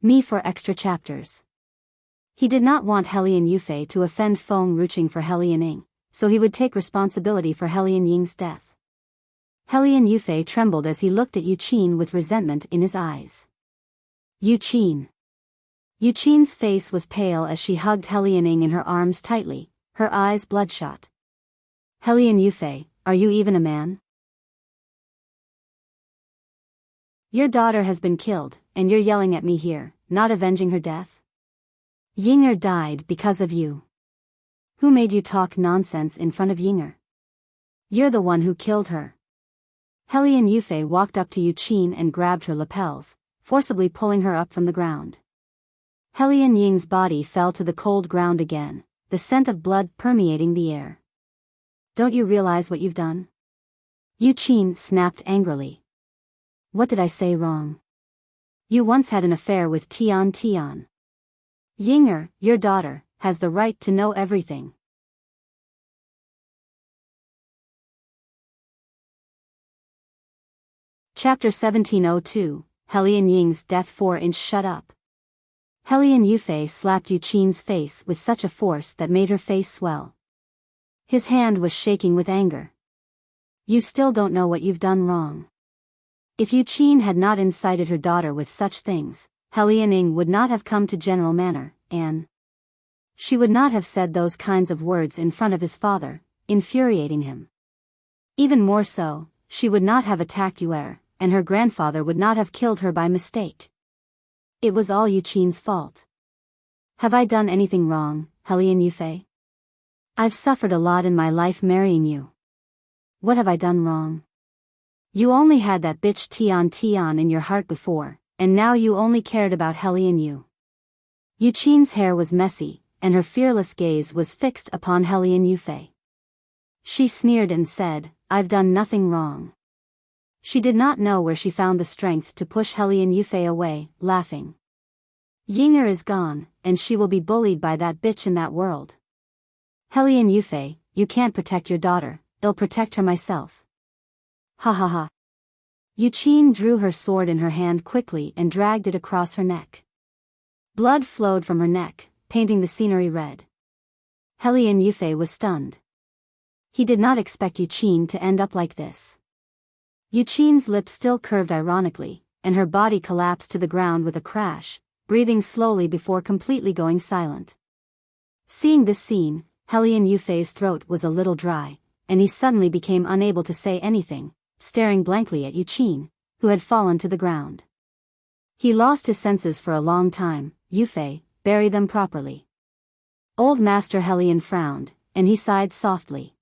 S1: Me for extra chapters. He did not want Helian Yufei to offend Feng Ruqing for Helianing, so he would take responsibility for Helian Ying's death. Helian Yufei trembled as he looked at Yuqin with resentment in his eyes. Yuqin. Yuqin's face was pale as she hugged Helianing in her arms tightly, her eyes bloodshot. Helian Yufei, are you even a man? Your daughter has been killed, and you're yelling at me here, not avenging her death? Yinger died because of you. Who made you talk nonsense in front of Yinger? You're the one who killed her. Helian Yufei walked up to Yuqin and grabbed her lapels, forcibly pulling her up from the ground. Helian Ying's body fell to the cold ground again, the scent of blood permeating the air. Don't you realize what you've done? Yuqin snapped angrily. What did I say wrong? You once had an affair with Tian. Yinger, your daughter, has the right to know everything. Chapter 1702, Helian Ying's Death 4-inch Shut Up. Helian Yufei slapped Yuqin's face with such a force that made her face swell. His hand was shaking with anger. You still don't know what you've done wrong. If Yuqin had not incited her daughter with such things, Helianing would not have come to General Manor, and she would not have said those kinds of words in front of his father, infuriating him. Even more so, she would not have attacked Yuer, and her grandfather would not have killed her by mistake. It was all Yuqin's fault. Have I done anything wrong, Helian Yufei? I've suffered a lot in my life marrying you. What have I done wrong? You only had that bitch Tian in your heart before, and now you only cared about Helian Yu. Yuqin's hair was messy, and her fearless gaze was fixed upon Helian Yufei. She sneered and said, I've done nothing wrong. She did not know where she found the strength to push Helian Yufei away, laughing. Yinger is gone, and she will be bullied by that bitch in that world. Helian Yufei, you can't protect your daughter, I'll protect her myself. Ha ha ha. Yuqin drew her sword in her hand quickly and dragged it across her neck. Blood flowed from her neck, painting the scenery red. Helian Yufei was stunned. He did not expect Yuqin to end up like this. Yuqin's lips still curved ironically, and her body collapsed to the ground with a crash, breathing slowly before completely going silent. Seeing this scene, Helian Yufei's throat was a little dry, and he suddenly became unable to say anything, staring blankly at Yuqin, who had fallen to the ground. He lost his senses for a long time. Yufei, bury them properly. Old Master Helian frowned, and he sighed softly.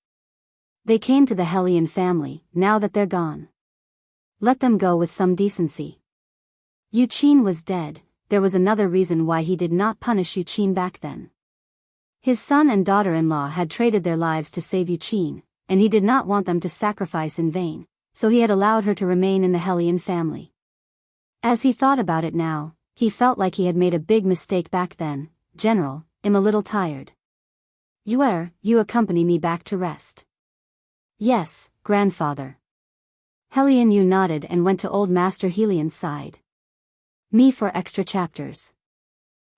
S1: They came to the Helian family, now that they're gone. Let them go with some decency. Yuqin was dead. There was another reason why he did not punish Yuqin back then. His son and daughter-in-law had traded their lives to save Yuqin, and he did not want them to sacrifice in vain, so he had allowed her to remain in the Helian family. As he thought about it now, he felt like he had made a big mistake back then. General, I'm a little tired. You accompany me back to rest. Yes, grandfather. Helian Yu nodded and went to Old Master Helian's side. Me for extra chapters.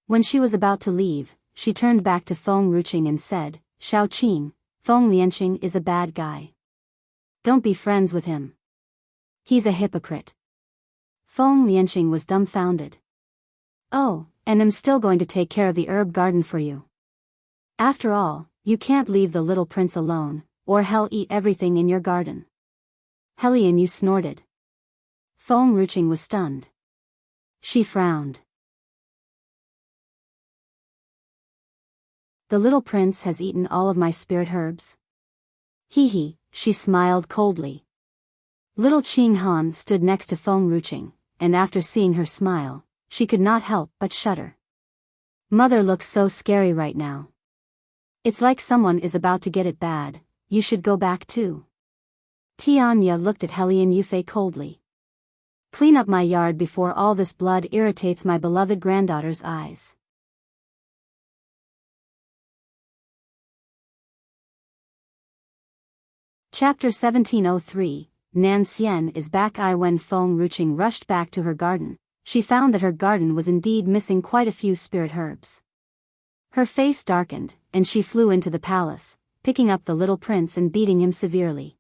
S1: When she was about to leave, she turned back to Feng Ruqing and said, Shao Qing, Feng Lianqing is a bad guy. Don't be friends with him. He's a hypocrite. Feng Lianqing was dumbfounded. Oh, and I'm still going to take care of the herb garden for you. After all, you can't leave the little prince alone, or he'll eat everything in your garden. Helian Yu snorted. Feng Ruqing was stunned. She frowned. The little prince has eaten all of my spirit herbs? Hee, she smiled coldly. Little Qing Han stood next to Feng Ruqing, and after seeing her smile, she could not help but shudder. Mother looks so scary right now. It's like someone is about to get it bad. You should go back too. Tianya looked at Helian Yufei coldly. Clean up my yard before all this blood irritates my beloved granddaughter's eyes. Chapter 1703, Nan Xian is back. When Feng Ruqing rushed back to her garden, she found that her garden was indeed missing quite a few spirit herbs. Her face darkened, and she flew into the palace, picking up the little prince and beating him severely.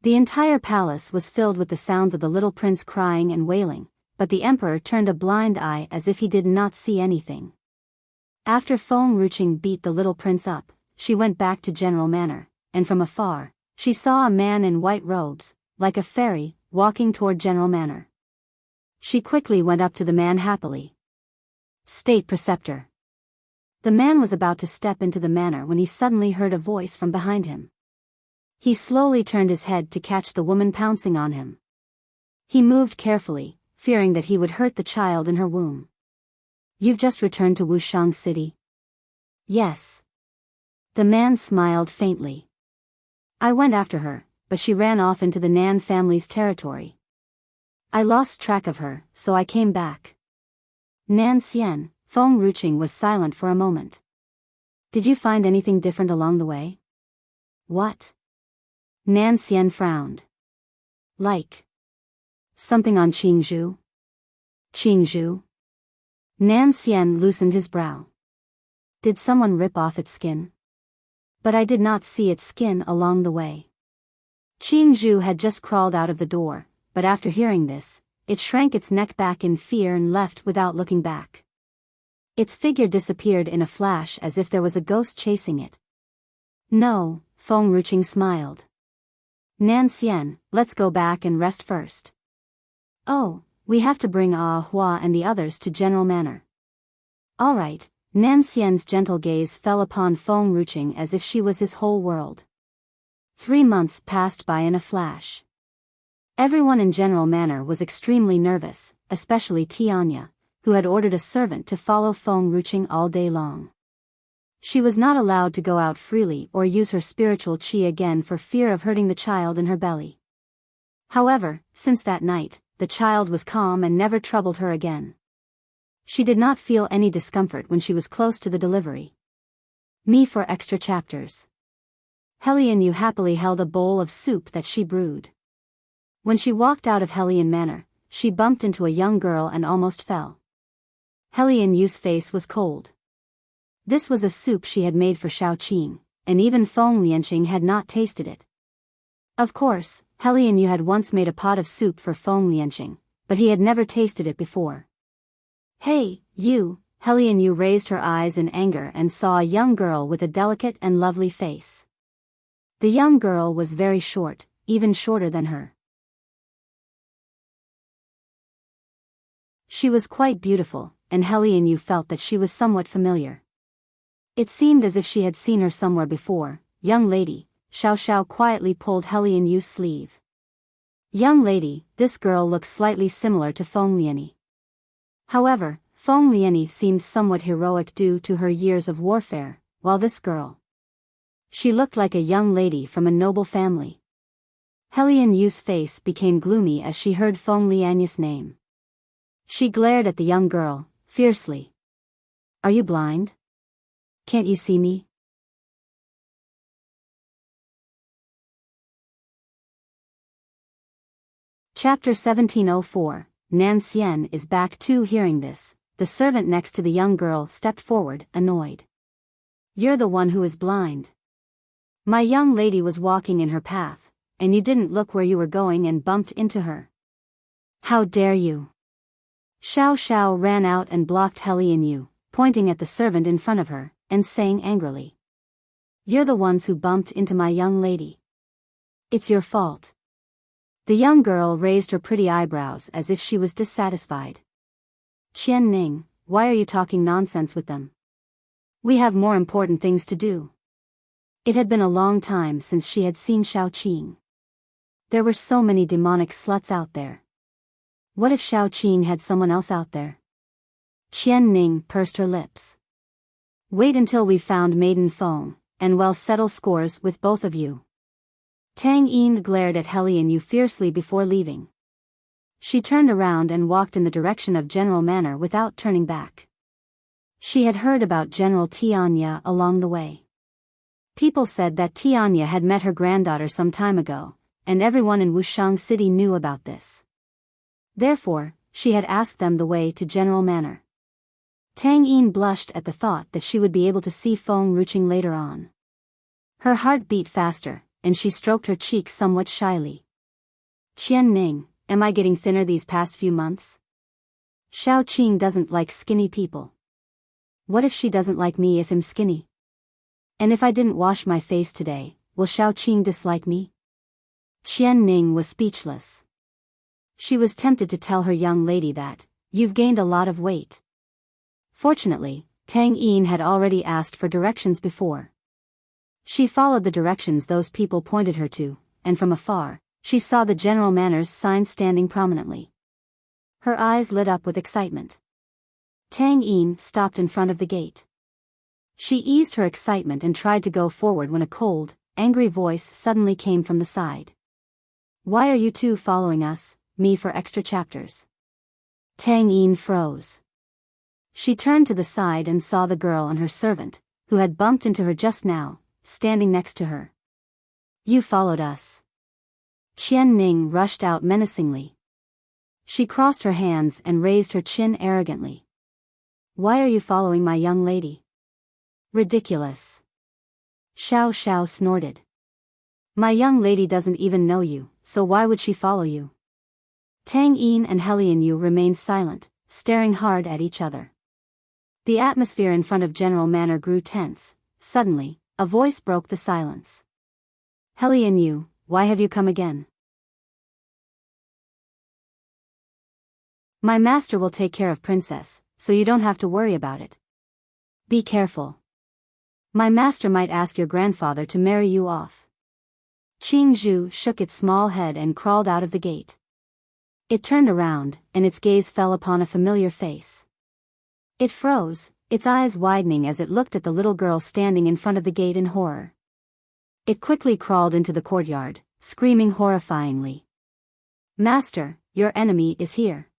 S1: The entire palace was filled with the sounds of the little prince crying and wailing, but the emperor turned a blind eye as if he did not see anything. After Feng Ruqing beat the little prince up, she went back to General Manor, and from afar, she saw a man in white robes, like a fairy, walking toward General Manor. She quickly went up to the man happily. State Preceptor. The man was about to step into the manor when he suddenly heard a voice from behind him. He slowly turned his head to catch the woman pouncing on him. He moved carefully, fearing that he would hurt the child in her womb. You've just returned to Wushang City? Yes. The man smiled faintly. I went after her, but she ran off into the Nan family's territory. I lost track of her, so I came back. Nan Xian, Feng Ruqing was silent for a moment. Did you find anything different along the way? What? Nan Xian frowned. Like something on Qingzhou? Qingzhou? Nan Xian loosened his brow. Did someone rip off its skin? But I did not see its skin along the way. Qingzhou had just crawled out of the door, but after hearing this, it shrank its neck back in fear and left without looking back. Its figure disappeared in a flash as if there was a ghost chasing it. No, Feng Ruqing smiled. Nan Xian, let's go back and rest first. Oh, we have to bring Ah Hua and the others to General Manor. All right. Nan Xian's gentle gaze fell upon Feng Ruqing as if she was his whole world. 3 months passed by in a flash. Everyone in General Manor was extremely nervous, especially Tianya, who had ordered a servant to follow Feng Ruqing all day long. She was not allowed to go out freely or use her spiritual qi again for fear of hurting the child in her belly. However, since that night, the child was calm and never troubled her again. She did not feel any discomfort when she was close to the delivery. Me for extra chapters. Helian Yu happily held a bowl of soup that she brewed. When she walked out of Helian Manor, she bumped into a young girl and almost fell. Helian Yu's face was cold. This was a soup she had made for Shao Qing, and even Feng Lianqing had not tasted it. Of course, Helian Yu had once made a pot of soup for Feng Lianqing, but he had never tasted it before. Hey, you! Helian Yu raised her eyes in anger and saw a young girl with a delicate and lovely face. The young girl was very short, even shorter than her. She was quite beautiful, and Helian Yu felt that she was somewhat familiar. It seemed as if she had seen her somewhere before. Young lady, Xiao Xiao quietly pulled Helian Yu's sleeve. Young lady, this girl looks slightly similar to Feng Lianyi. However, Feng Lianyi seemed somewhat heroic due to her years of warfare, while this girl, she looked like a young lady from a noble family. Helian Yu's face became gloomy as she heard Feng Lianyi's name. She glared at the young girl, fiercely. Are you blind? Can't you see me? Chapter 1704, Nan Xian is back too. Hearing this, the servant next to the young girl stepped forward, annoyed. You're the one who is blind. My young lady was walking in her path, and you didn't look where you were going and bumped into her. How dare you? Xiao Xiao ran out and blocked Helian Yu, pointing at the servant in front of her, and saying angrily. You're the ones who bumped into my young lady. It's your fault. The young girl raised her pretty eyebrows as if she was dissatisfied. Qian Ning, why are you talking nonsense with them? We have more important things to do. It had been a long time since she had seen Xiao Qing. There were so many demonic sluts out there. What if Xiao Qing had someone else out there? Qian Ning pursed her lips. Wait until we've found Maiden Feng, and we'll settle scores with both of you. Tang Yin glared at Helian Yu fiercely before leaving. She turned around and walked in the direction of General Manor without turning back. She had heard about General Tianya along the way. People said that Tianya had met her granddaughter some time ago, and everyone in Wushang City knew about this. Therefore, she had asked them the way to General Manor. Tang Yin blushed at the thought that she would be able to see Feng Ruching later on. Her heart beat faster, and she stroked her cheeks somewhat shyly. Qian Ning, am I getting thinner these past few months? Xiao Qing doesn't like skinny people. What if she doesn't like me if I'm skinny? And if I didn't wash my face today, will Xiao Qing dislike me? Qian Ning was speechless. She was tempted to tell her young lady that, you've gained a lot of weight. Fortunately, Tang Yin had already asked for directions before. She followed the directions those people pointed her to, and from afar, she saw the General Manor's sign standing prominently. Her eyes lit up with excitement. Tang Yin stopped in front of the gate. She eased her excitement and tried to go forward when a cold, angry voice suddenly came from the side. Why are you two following us, me for extra chapters? Tang Yin froze. She turned to the side and saw the girl and her servant, who had bumped into her just now, standing next to her. You followed us. Qian Ning rushed out menacingly. She crossed her hands and raised her chin arrogantly. Why are you following my young lady? Ridiculous. Xiao Xiao snorted. My young lady doesn't even know you, so why would she follow you? Tang Yin and Helian Yu remained silent, staring hard at each other. The atmosphere in front of General Manor grew tense. Suddenly, a voice broke the silence. Helian Yu, why have you come again? My master will take care of Princess, so you don't have to worry about it. Be careful. My master might ask your grandfather to marry you off. Qing Zhu shook its small head and crawled out of the gate. It turned around, and its gaze fell upon a familiar face. It froze, its eyes widening as it looked at the little girl standing in front of the gate in horror. It quickly crawled into the courtyard, screaming horrifyingly. Master, your enemy is here.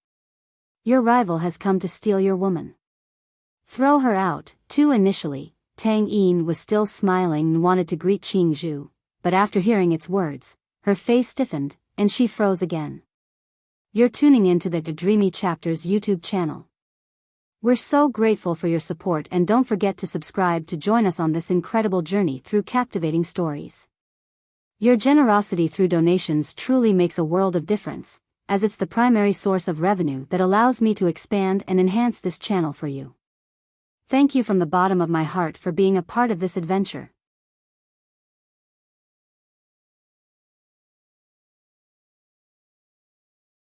S1: Your rival has come to steal your woman. Throw her out, too. Initially, Tang Yin was still smiling and wanted to greet Qing Zhu, but after hearing its words, her face stiffened, and she froze again. You're tuning into the Dreamy Chapters YouTube channel. We're so grateful for your support, and don't forget to subscribe to join us on this incredible journey through captivating stories. Your generosity through donations truly makes a world of difference, as it's the primary source of revenue that allows me to expand and enhance this channel for you. Thank you from the bottom of my heart for being a part of this adventure.